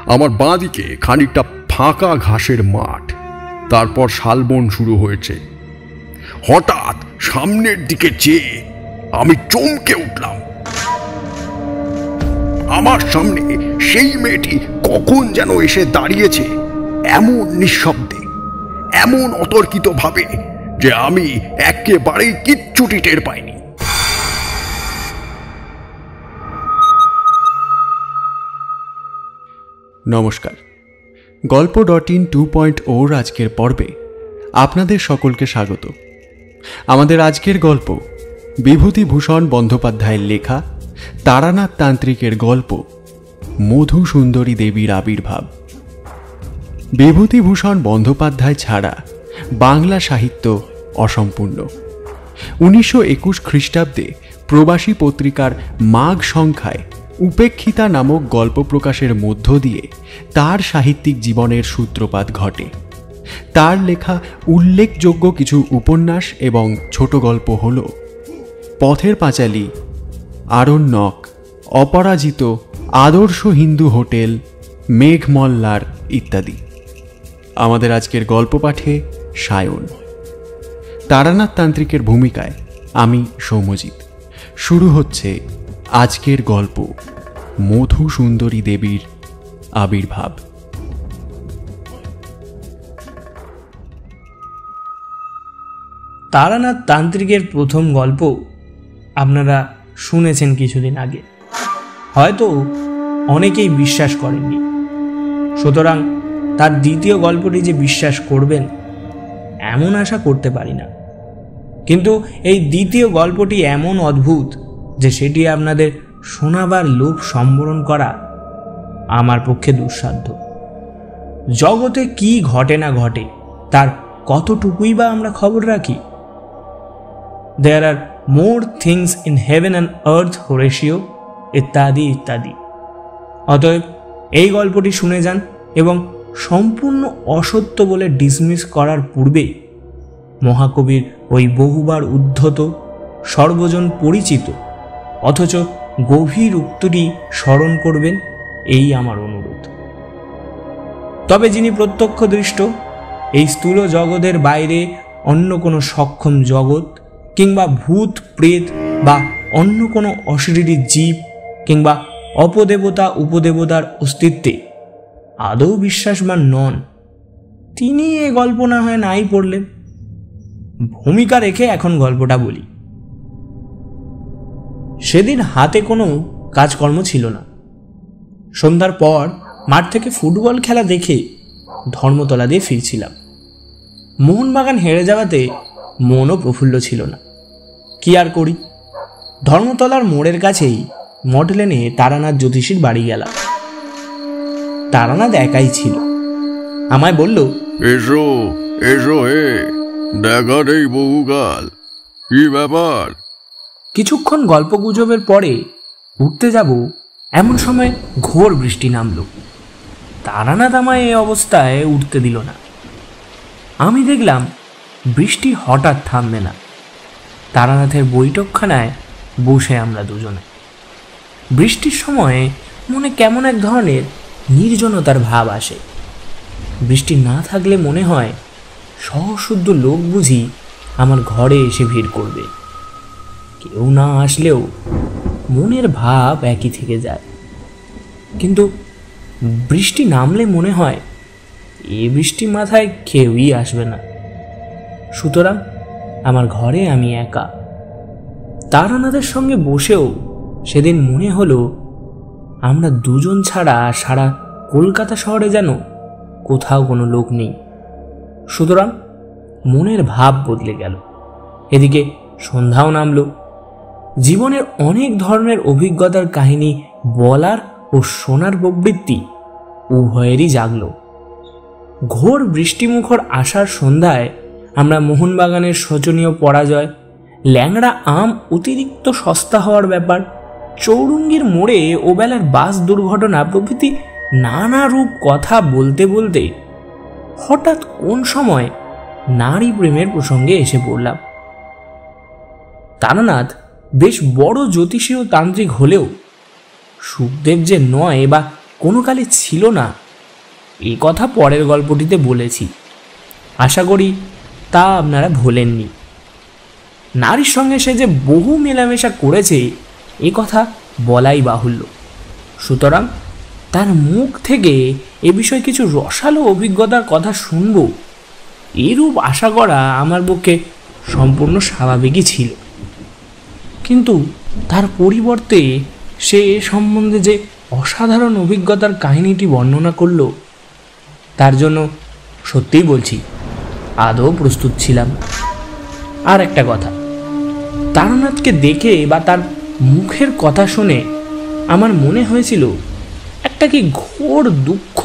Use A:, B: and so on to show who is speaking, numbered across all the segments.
A: আমার বাঁ দিকে খানিকটা ফাঁকা ঘাসের মাঠ, তারপর শালবন শুরু হয়েছে। হঠাৎ সামনের দিকে চেয়ে আমি চমকে উঠলাম। আমার সামনে সেই মেয়েটি কখন যেন এসে দাঁড়িয়েছে, এমন নিঃশব্দে, এমন অতর্কিত ভাবে যে আমি একেবারেই কিচ্ছুটি টের পাইনি।
B: নমস্কার, গল্প.in 2.0 আজকের পর্বে আপনাদের সকলকে স্বাগত। আমাদের আজকের গল্প বিভূতিভূষণ বন্দ্যোপাধ্যায়ের লেখা তারানাথ তান্ত্রিকের গল্প মধু সুন্দরী দেবীর আবির্ভাব। বিভূতিভূষণ বন্দ্যোপাধ্যায় ছাড়া বাংলা সাহিত্য অসম্পূর্ণ। 1921 খ্রিস্টাব্দে প্রবাসী পত্রিকার মাঘ সংখ্যায় উপেক্ষিতা নামক গল্প প্রকাশের মধ্য দিয়ে তার সাহিত্যিক জীবনের সূত্রপাত ঘটে। তার লেখা উল্লেখযোগ্য কিছু উপন্যাস এবং ছোট গল্প হল পথের পাঁচালী, আরণ্যক, অপরাজিত, আদর্শ হিন্দু হোটেল, মেঘমল্লার ইত্যাদি। আমাদের আজকের গল্প পাঠে সায়ন। তারানাথ তান্ত্রিকের ভূমিকায় আমি সৌম্যজিৎ। শুরু হচ্ছে আজকের গল্প মধু সুন্দরী দেবীর আবির্ভাব।
C: তারানাথ তান্ত্রিকের প্রথম গল্প আপনারা শুনেছেন কিছুদিন আগে, হয়তো অনেকেই বিশ্বাস করেননি। সুতরাং তার দ্বিতীয় গল্পটি যে বিশ্বাস করবেন এমন আশা করতে পারি না। কিন্তু এই দ্বিতীয় গল্পটি এমন অদ্ভুত যে সেটি আপনাদের শোনাবার লোভ সম্বরণ করা আমার পক্ষে দুঃসাধ্য। জগতে কি ঘটে না ঘটে তার কতটুকুই বা আমরা খবর রাখি? There are more things in heaven and earth, Horatio, ইত্যাদি ইত্যাদি। অতএব এই গল্পটি শুনে যান এবং সম্পূর্ণ অসত্য বলে ডিসমিস করার পূর্বে মহাকবির ওই বহুবার উদ্ধত, সর্বজন পরিচিত অথচ গভীর উক্তিটি স্মরণ করবেন, এই আমার অনুরোধ। তবে যিনি প্রত্যক্ষদৃষ্ট এই স্থূল জগতের বাইরে অন্য কোনো সক্ষম জগৎ কিংবা ভূত প্রেত বা অন্য কোনো অশরীরী জীব কিংবা অপদেবতা উপদেবতার অস্তিত্বে আদৌ বিশ্বাসবান নন, তিনি এ গল্প না হয় নাই পড়লেন। ভূমিকা রেখে এখন গল্পটা বলি। সেদিন হাতে কোনো কাজকর্ম ছিল না। সন্ধ্যার পর মাঠ থেকে ফুটবল খেলা দেখে ধর্মতলা দিয়ে ফিরছিলাম। মোহনবাগান হেরে যাওয়াতে মনও প্রফুল্ল ছিল না। কি আর করি, ধর্মতলার মোড়ের কাছেই মডেলেনে তারানাথ জ্যোতিষীর বাড়ি গেলাম। তারানাথ একাই ছিল। আমায় বলল,
A: এসো এসো, হে দেখা নেই বহুকাল, কি ব্যাপার?
C: কিছুক্ষণ গল্প গুজবের পরে উঠতে যাব এমন সময় ঘোর বৃষ্টি নামল। তারানাথ আমায় এই অবস্থায় উঠতে দিল না। আমি দেখলাম বৃষ্টি হঠাৎ থামবে না। তারানাথের বৈঠকখানায় বসে আমরা দুজনে। বৃষ্টির সময়ে মনে কেমন এক ধরনের নির্জনতার ভাব আসে। বৃষ্টি না থাকলে মনে হয় সহশুদ্ধ লোক বুঝি আমার ঘরে এসে ভিড় করবে। কেউ না আসলেও মনের ভাব একই থেকে যায়। কিন্তু বৃষ্টি নামলে মনে হয় এ বৃষ্টি মাথায় কেউই আসবে না। সুতরাং আমার ঘরে আমি একা। তারানাথের সঙ্গে বসেও সেদিন মনে হলো আমরা দুজন ছাড়া সারা কলকাতা শহরে যেন কোথাও কোনো লোক নেই। সুতরাং মনের ভাব বদলে গেল। এদিকে সন্ধ্যাও নামল। জীবনের অনেক ধরনের অভিজ্ঞতার কাহিনী বলার ও শোনার প্রবৃত্তি উভয়েরই জাগল। ঘোর বৃষ্টিমুখর আষাঢ় সন্ধ্যায় আমরা মোহনবাগানের শোচনীয় পরাজয়, ল্যাংড়া আম অতিরিক্ত সস্তা হওয়ার ব্যাপার, চৌরঙ্গীর মোড়ে ওবেলার বাস দুর্ঘটনা প্রভৃতি নানা রূপ কথা বলতে বলতে হঠাৎ কোন সময় নারী প্রেমের প্রসঙ্গে এসে পড়লাম। তারানাথ বেশ বড় জ্যোতিষী ও তান্ত্রিক হলেও সুখদেব যে নয় বা কোনো কালে ছিল না, এ কথা পরের গল্পটিতে বলেছি। আশা করি তা আপনারা ভোলেননি। নারীর সঙ্গে সে যে বহু মেলামেশা করেছে এ কথা বলাই বাহুল্য। সুতরাং তার মুখ থেকে এ বিষয়ে কিছু রসালো অভিজ্ঞতার কথা শুনব, এরূপ আশা করা আমার পক্ষে সম্পূর্ণ স্বাভাবিকই ছিল। কিন্তু তার পরিবর্তে সে এ সম্বন্ধে যে অসাধারণ অভিজ্ঞতার কাহিনীটি বর্ণনা করল, তার জন্য সত্যিই বলছি আদৌ প্রস্তুত ছিলাম। আর একটা কথা, তারানাথকে দেখে বা তার মুখের কথা শুনে আমার মনে হয়েছিল একটা কি ঘোর দুঃখ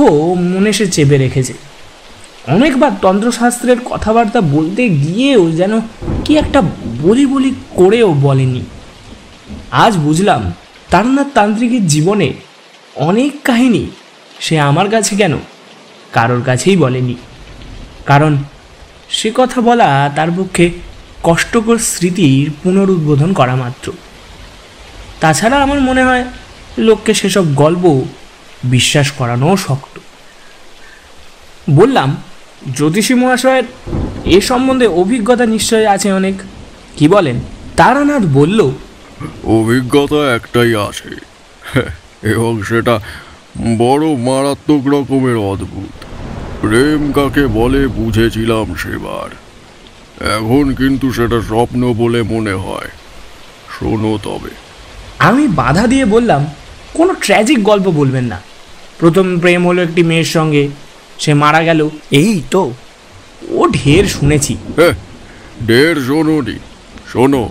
C: মনে সে চেপে রেখেছে। অনেকবার তন্ত্রশাস্ত্রের কথাবার্তা বলতে গিয়েও যেন কি একটা বলি বলি করেও বলেনি। আজ বুঝলাম তারানাথ তান্ত্রিকের জীবনে অনেক কাহিনী সে আমার কাছে কেন কারোর কাছেই বলেনি, কারণ সে কথা বলা তার পক্ষে কষ্টকর স্মৃতির পুনরুদ্বোধন করা মাত্র। তাছাড়া আমার মনে হয় লোককে সেসব গল্প বিশ্বাস করানো শক্ত। বললাম, জ্যোতিষী মহাশয়ের এ সম্বন্ধে অভিজ্ঞতা নিশ্চয় আছে অনেক, কি বলেন? তারানাথ বলল,
A: অভিজ্ঞতা একটাই আছে, এবং সেটা বড় মারাত্মক রকমের অদ্ভুত। প্রেম কাকে বলে বুঝেছিলাম সেবার, এখন কিন্তু সেটা স্বপ্ন বলে মনে হয়। শোনো তবে।
C: আমি বাধা দিয়ে বললাম, কোনো ট্র্যাজিক গল্প বলবেন না। প্রথম প্রেম হলো একটি মেয়ের সঙ্গে, সে মারা গেল, এই তো। ও ঢের শুনেছি।
A: ঢের শোনোনি, শোনো,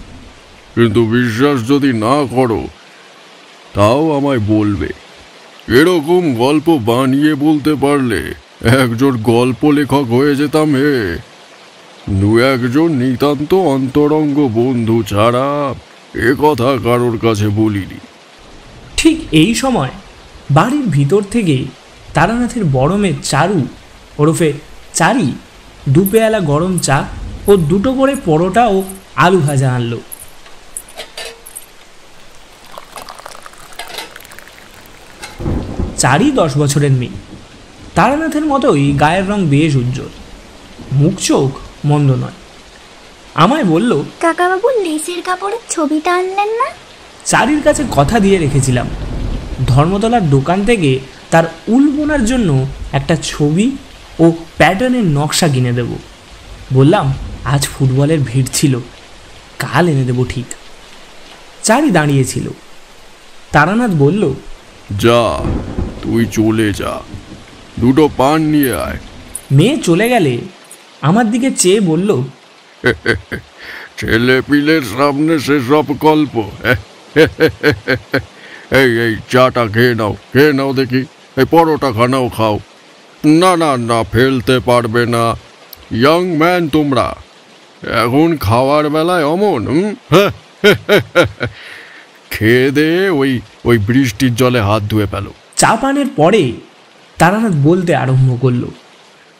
A: কিন্তু বিশ্বাস যদি না করো তাও আমায় বলবে। এরকম গল্প বানিয়ে বলতে পারলে একজন গল্প লেখক হয়ে যেতাম। দু একজন নিতান্ত অন্তরঙ্গ বন্ধু ছাড়া এ কথা কারোর কাছে বলিনি।
C: ঠিক এই সময় বাড়ির ভিতর থেকে তারানাথের বড় মেয়ে চারু ওরফে চারি দুপেয়ালা গরম চা ও দুটো করে পরোটা ও আলু ভাজা আনলো। চারি 10 বছরের মেয়ে, তারানাথের মতোই গায়ের রং বেশ উজ্জ্বল, মুখ চোখ মন্দ নয়। আমায় বলল,
D: কাকাবাবু লেসের কাপড়ের ছবিটা আনলেন না?
C: চারির কাছে কথা দিয়ে রেখেছিলাম, ধর্মতলার দোকান থেকে তার উল বোনার জন্য একটা ছবি ও প্যাটার্নের নকশা কিনে দেব। বললাম, আজ ফুটবলের ভিড় ছিল, কাল এনে দেব ঠিক। চারি দাঁড়িয়েছিল। তারানাথ বলল,
A: যা, তুই চলে যা, দুটো পান নিয়ে আয়।
C: মেয়ে চলে গেলে আমার দিকে চেয়ে বলল,
A: ছেলে পিলের সামনে সেসব গল্প। এই এই চাটা খেয়ে নাও দেখি। এই পরোটা খানাও খাও। না না না, ফেলতে পারবে না, ইয়াং ম্যান তোমরা, এখন খাওয়ার বেলায় অমন। খেয়ে দে ওই বৃষ্টির জলে হাত ধুয়ে পেল।
C: চা পানের পরে তারানাথ বলতে আরম্ভ করল,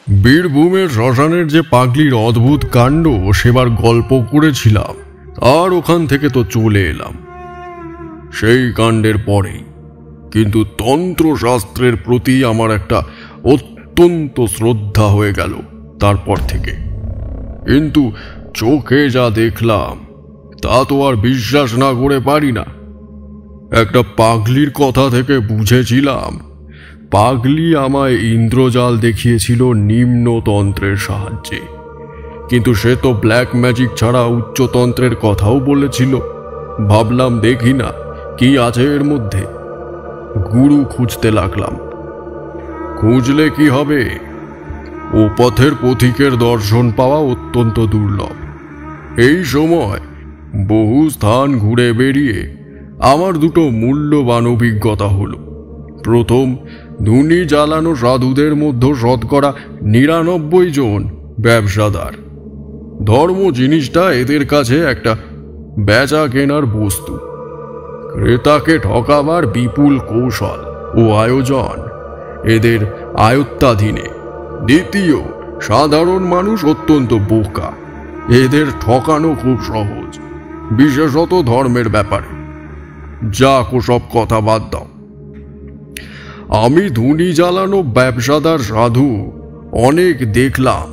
A: বীরভূমের শ্মশানের যে পাগলির অদ্ভুত কাণ্ড সেবার গল্প করেছিলাম, আর ওখান থেকে তো চলে এলাম সেই কাণ্ডের পরেই। কিন্তু তন্ত্রশাস্ত্রের প্রতি আমার একটা অত্যন্ত শ্রদ্ধা হয়ে গেল তারপর থেকে। কিন্তু চোখে যা দেখলাম তা তো আর বিশ্বাস না করে পারি না। একটা পাগলির কথা থেকে বুঝেছিলাম পাগলি আমায় ইন্দ্রজাল দেখিয়েছিল নিম্নতন্ত্রের সাহায্যে, কিন্তু সে তো ব্ল্যাক ম্যাজিক ছাড়া উচ্চতন্ত্রের কথাও বলেছিল। ভাবলাম দেখি না কি আছে এর মধ্যে। গুরু খুঁজতে লাগলাম। খুঁজলে কি হবে, ও পথের পথিকের দর্শন পাওয়া অত্যন্ত দুর্লভ। এই সময় বহু স্থান ঘুরে বেরিয়ে আমার দুটো মূল্যবান অভিজ্ঞতা হলো। প্রথম, ধুনি জ্বালানো সাধুদের মধ্যে 99% জন ব্যবসাদার। ধর্ম জিনিসটা এদের কাছে একটা বেচা কেনার বস্তু। ক্রেতাকে ঠকাবার বিপুল কৌশল ও আয়োজন এদের আয়ত্তাধীনে। দ্বিতীয়, সাধারণ মানুষ অত্যন্ত বোকা, এদের ঠকানো খুব সহজ, বিশেষত ধর্মের ব্যাপারে। যাক, সব কথা বাদ দাও। আমি ধুনি জ্বালানো ব্যবসাদার সাধু অনেক দেখলাম,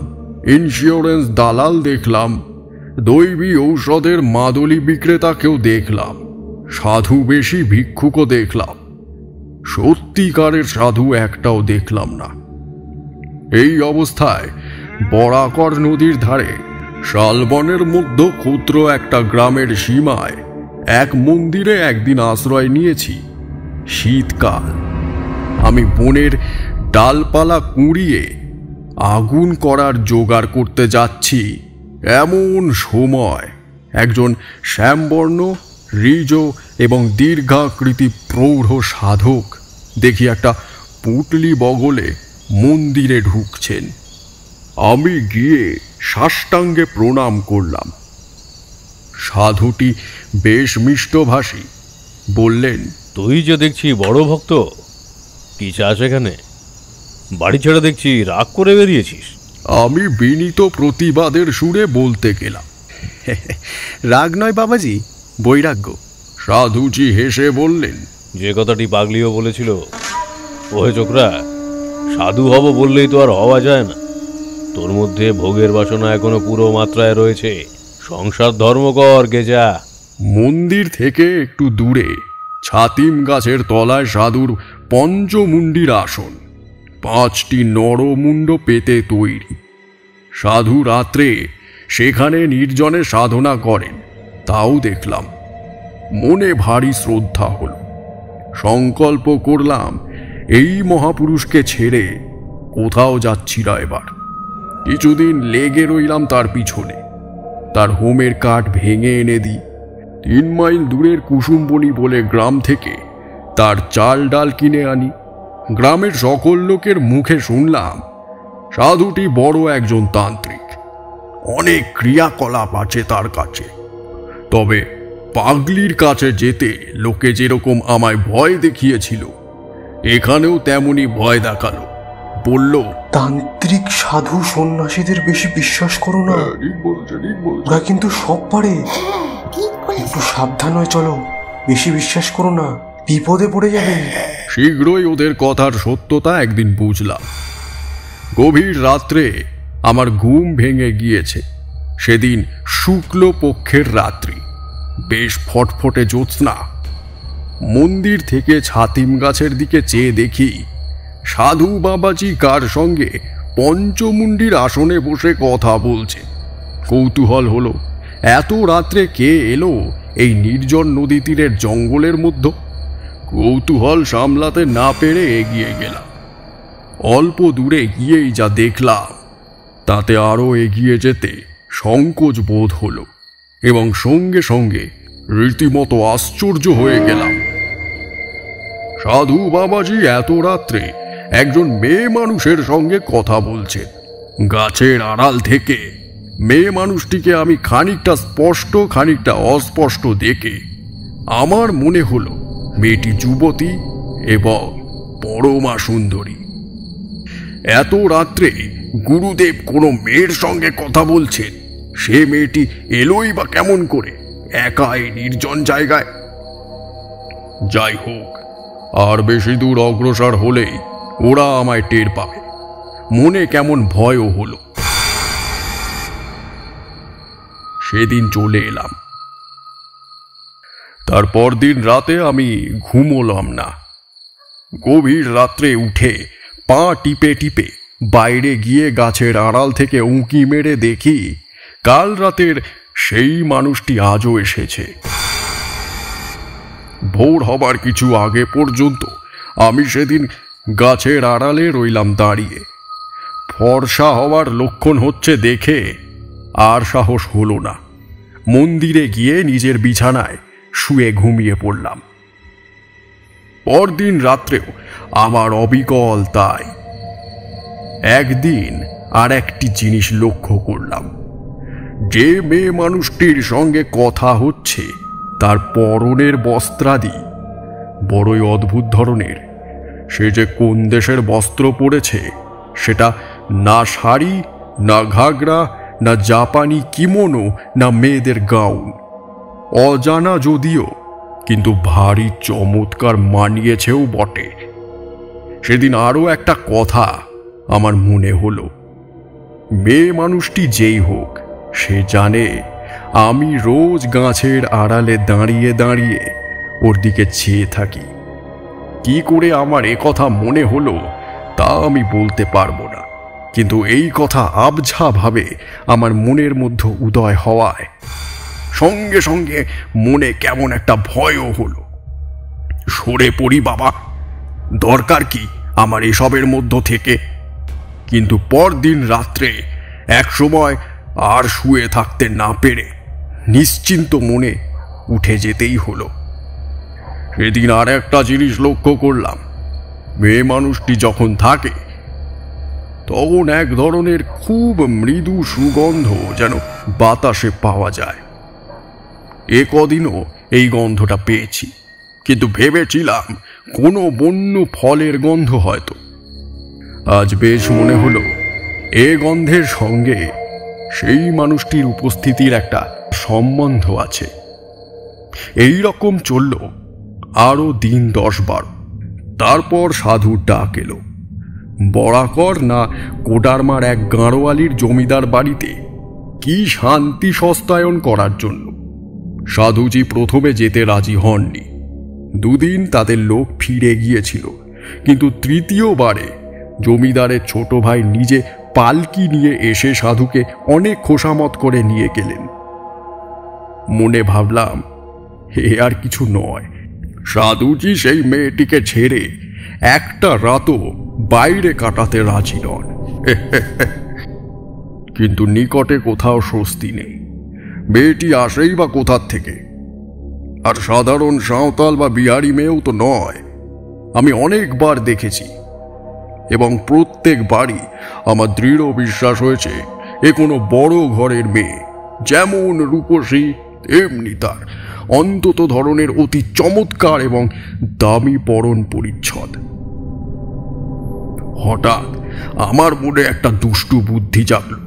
A: ইন্স্যুরেন্স দালাল দেখলাম, দৈবী ঔষধের মাদুলি বিক্রেতাকেও দেখলাম, সাধু বেশি ভিক্ষুকও দেখলাম, সত্যিকারের সাধু একটাও দেখলাম না। এই অবস্থায় বরাকর নদীর ধারে শালবনের মধ্যে ক্ষুদ্র একটা গ্রামের সীমায় এক মন্দিরে একদিন আশ্রয় নিয়েছি। শীতকাল, আমি বনের ডালপালা কুড়িয়ে আগুন করার জোগাড় করতে যাচ্ছি, এমন সময় একজন শ্যামবর্ণ, ঋজ এবং দীর্ঘাকৃতি প্রৌঢ় সাধক দেখি একটা পুটলি বগলে মন্দিরে ঢুকছেন। আমি গিয়ে সাষ্টাঙ্গে প্রণাম করলাম। সাধুটি বেশ মিষ্টভাষী, বললেন,
E: তুই যে দেখছি বড় ভক্ত, কি চাস এখানে? বাড়ি ছেড়ে দেখছি রাগ করে বেরিয়েছিস।
A: আমি বিনীত প্রতিবাদের সুরে বলতে গেলাম,
B: রাগ নয় বাবাজি, বৈরাগ্য।
A: সাধুজি হেসে বললেন,
E: যে কথাটি পাগলিও বলেছিল, ওহে চোকরা, সাধু হব বললেই তো আর হওয়া যায় না। তোর মধ্যে ভোগের বাসনা এখনো পুরো মাত্রায় রয়েছে। সংসার ধর্ম কর, গেজা।
A: মন্দির থেকে একটু দূরে ছাতিম গাছের তলায় সাধুর পঞ্চমুণ্ডির আসন, 5টি নরমুণ্ড পেতে তৈরি। সাধু রাত্রে সেখানে নির্জনে সাধনা করেন, তাও দেখলাম। মনে ভারী শ্রদ্ধা হল। সংকল্প করলাম এই মহাপুরুষকে ছেড়ে কোথাও যাচ্ছি না এবার। কিছুদিন লেগে রইলাম তার পিছনে। তার হোমের কাঠ ভেঙে এনে দিই। 3 মাইল দূরের কুসুমবনি বলে গ্রাম থেকে তার চাল ডাল কিনে আনি। গ্রামের সকল লোকের মুখে শুনলাম সাধুটি বড় একজন তান্ত্রিক, অনেক ক্রিয়াকলাপ আছে তার কাছে। তবে পাগলির কাছে যেতে লোকে যেরকম আমায় ভয় দেখিয়েছিল, এখানেও তেমনি ভয় দেখালো। বলল,
F: তান্ত্রিক সাধু সন্ন্যাসীদের বেশি বিশ্বাস করো না, ওরা কিন্তু সব পারে। একটু সাবধান হয়ে চলো, বেশি বিশ্বাস করো না, বিপদে পড়ে যাবে।
A: শীঘ্রই ওদের কথার সত্যতা একদিন বুঝলাম। গভীর রাত্রে আমার ঘুম ভেঙে গিয়েছে। সেদিন শুক্ল পক্ষের রাত্রি, বেশ ফটফটে জ্যোৎস্না। মন্দির থেকে ছাতিম গাছের দিকে চেয়ে দেখি সাধু বাবাজি কার সঙ্গে পঞ্চমুণ্ডির আসনে বসে কথা বলছে। কৌতূহল হলো, এত রাত্রে কে এলো এই নির্জন নদী তীরের জঙ্গলের মধ্যে? কৌতূহল সামলাতে না পেরে এগিয়ে গেলাম। অল্প দূরে গিয়েই যা দেখলাম, তাতে আরও এগিয়ে যেতে সংকোচ বোধ হলো এবং সঙ্গে সঙ্গে রীতিমতো আশ্চর্য হয়ে গেলাম। সাধু বাবাজি এত রাত্রে একজন মেয়ে মানুষের সঙ্গে কথা বলছেন। গাছের আড়াল থেকে মেয়ে মানুষটিকে আমি খানিকটা স্পষ্ট খানিকটা অস্পষ্ট দেখে আমার মনে হলো মেয়েটি যুবতী এবং পরমা সুন্দরী। এত রাত্রে গুরুদেব কোনো মেয়ের সঙ্গে কথা বলছেন, সে মেয়েটি এলোই বা কেমন করে একা এই নির্জন জায়গায়? যাই হোক, আর বেশি দূর অগ্রসর হলেই ওরা আমায় টের পাবে। মনে কেমন ভয়ও হলো। সেদিন চলে এলাম। তারপর দিন রাতে আমি ঘুমোলাম না। গভীর রাত্রে উঠে পা টিপে টিপে বাইরে গিয়ে গাছের আড়াল থেকে উঁকি মেরে দেখি কাল রাতের সেই মানুষটি আজও এসেছে। ভোর হবার কিছু আগে পর্যন্ত আমি সেদিন গাছের আড়ালে রইলাম দাঁড়িয়ে। ফর্সা হওয়ার লক্ষণ হচ্ছে দেখে আর সাহস হলো না। মন্দিরে গিয়ে নিজের বিছানায় শুয়ে ঘুমিয়ে পড়লাম। পরদিন রাত্রেও আমার অবিকল তাই। একদিন আর একটি জিনিস লক্ষ্য করলাম, যে মেয়ে মানুষটির সঙ্গে কথা হচ্ছে তার পরনের বস্ত্রাদি বড়ই অদ্ভুত ধরনের। সে যে কোন দেশের বস্ত্র পরেছে সেটা না শাড়ি, না ঘাগরা, না জাপানি কিমোনো, না মেয়েদের গাউন। অজানা যদিও, কিন্তু ভারী চমৎকার মানিয়েছেও বটে। সেদিন আরও একটা কথা আমার মনে হলো। মেয়ে মানুষটি যেই হোক, সে জানে আমি রোজ গাছের আড়ালে দাঁড়িয়ে দাঁড়িয়ে ওর দিকে চেয়ে থাকি। কি করে আমার এ কথা মনে হলো তা আমি বলতে পারবো না, কিন্তু এই কথা আবঝাভাবে আমার মনের মধ্যে উদয় হওয়ায় সঙ্গে সঙ্গে মনে কেমন একটা ভয়ও হলো। সরে পড়ি বাবা, দরকার কি আমার এসবের মধ্য থেকে। কিন্তু পরদিন রাত্রে এক সময় আর শুয়ে থাকতে না পেরে নিশ্চিন্ত মনে উঠে যেতেই হলো। সেদিন আর একটা জিনিস লক্ষ্য করলাম, মেয়ে মানুষটি যখন থাকে তখন এক ধরনের খুব মৃদু সুগন্ধ যেন বাতাসে পাওয়া যায়। এ কদিনও এই গন্ধটা পেয়েছি, কিন্তু ভেবেছিলাম কোনো বন্য ফলের গন্ধ হয়তো। আজ বেশ মনে হলো এ গন্ধের সঙ্গে সেই মানুষটির উপস্থিতির একটা সম্বন্ধ আছে। এই রকম চলল আরো দিন 10-12। তারপর সাধুর ডাক এলো। বরাকর না কোটারমার এক গাঁড়োয়ালির জমিদার বাড়িতে কি শান্তি সস্তায়ন করার জন্য। সাধুজি প্রথমে যেতে রাজি হননি। 2 দিন তাদের লোক ফিরে গিয়েছিল, কিন্তু তৃতীয়বারে জমিদারের ছোট ভাই নিজে পালকি নিয়ে এসে সাধুকে অনেক খোসামত করে নিয়ে গেলেন। মনে ভাবলাম এ আর কিছু নয়, সাধুজি সেই মেয়েটিকে ছেড়ে একটা রাতও বাইরে কাটাতে রাজি নন। কিন্তু নিকটে কোথাও স্বস্তি নেই। মেয়েটি আসেই বা কোথার থেকে? আর সাধারণ সাঁওতাল বা বিহারি মেয়েও তো নয়। আমি অনেকবার দেখেছি এবং প্রত্যেকবারই আমার দৃঢ় বিশ্বাস হয়েছে এ কোনো বড় ঘরের মেয়ে। যেমন রূপসী তেমনি তার অন্তত ধরনের অতি চমৎকার এবং দামি পরন পরিচ্ছদ। হঠাৎ আমার মনে একটা দুষ্টু বুদ্ধি জাগল।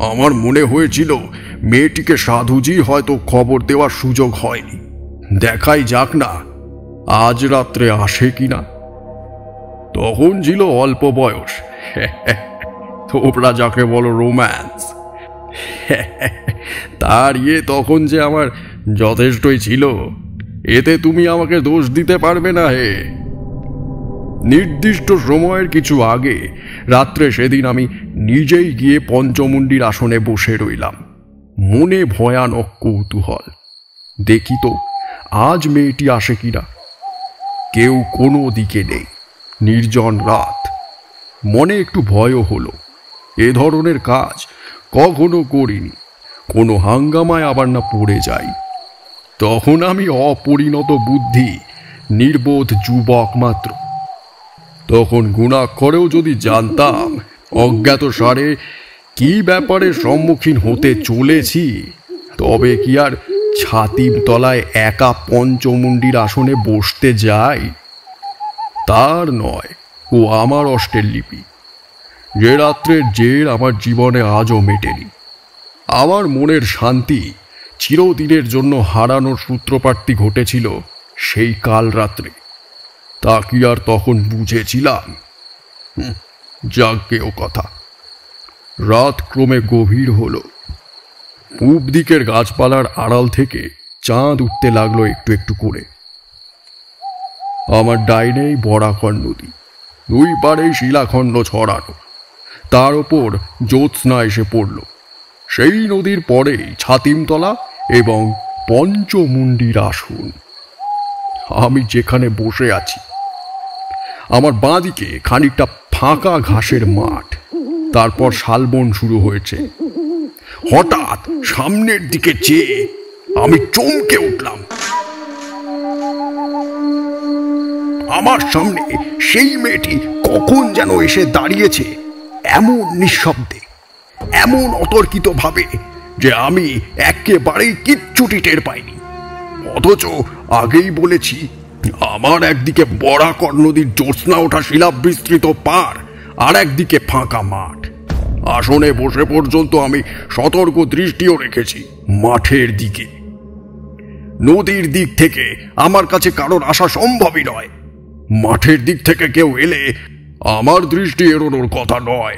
A: আমার মনে হয়েছিল মেয়েটিকে সাধুজি হয়তো খবর দেওয়ার সুযোগ হয়নি। দেখাই যাক না আজ রাত্রে আসে কিনা। তখন ছিল অল্প বয়স, তোমরা যাকে বলো রোম্যান্স, তার তখন যে আমার যথেষ্টই ছিল। এতে তুমি আমাকে দোষ দিতে পারবে না হে। নির্দিষ্ট সময়ের কিছু আগে রাত্রে সেদিন আমি নিজেই গিয়ে পঞ্চমুণ্ডির আসনে বসে রইলাম। মনে ভয়ানক কৌতূহল, দেখি তো আজ মেয়েটি আসে কিনা। কেউ কোনো দিকে নেই, নির্জন রাত। মনে একটু ভয়ও হলো। এ ধরনের কাজ কখনো করিনি, কোনো হাঙ্গামায় আবার না পড়ে যাই। তখন আমি অপরিণত বুদ্ধি, নির্বোধ যুবক মাত্র। তখন গুণাক্ষরেও যদি জানতাম অজ্ঞাত সারে কি ব্যাপারে সম্মুখীন হতে চলেছি, তবে কি আর ছাতিম তলায় একা পঞ্চমুণ্ডির আসনে বসতে যাই? তার নয়, ও আমার অষ্টের লিপি। যে রাত্রের জের আমার জীবনে আজও মেটেনি। আমার মনের শান্তি চিরদিনের জন্য হারানোর সূত্রপাতটি ঘটেছিল সেই কাল রাত্রে। তা কি আর তখন বুঝেছিলাম? যাজ্ঞেয় কথা। রাত ক্রমে গভীর হলো। পূব দিকের গাছপালার আড়াল থেকে চাঁদ উঠতে লাগলো একটু একটু করে। আমার ডাইনেই বরাকর নদী, 2 পারেই শিলাখণ্ড ছড়ানো। তার ওপর জ্যোৎস্না এসে পড়ল। সেই নদীর পরেই ছাতিমতলা এবং পঞ্চমুণ্ডির আসন। আমি যেখানে বসে আছি, আমার বাঁ দিকে খানিকটা ফাঁকা ঘাসের মাঠ, তারপর শালবন শুরু হয়েছে। হঠাৎ সামনের দিকে চেয়ে আমি চমকে উঠলাম। আমার সামনে সেই মেয়েটি কখন যেন এসে দাঁড়িয়েছে, এমন নিঃশব্দে, এমন অতর্কিত ভাবে যে আমি একেবারেই কিচ্ছুটি টের পাইনি। অথচ আগেই বলেছি, আমার একদিকে বরাকর নদীর জ্যোৎস্না ওঠা শিলাবিস্তৃত পার, আর একদিকে ফাঁকা মাঠ। আসনে বসে পর্যন্ত আমি সতর্ক দৃষ্টিও রেখেছি মাঠের দিকে। নদীর দিক থেকে আমার কাছে কারোর আসা সম্ভবই নয়। মাঠের দিক থেকে কেউ এলে আমার দৃষ্টি এড়োনোর কথা নয়।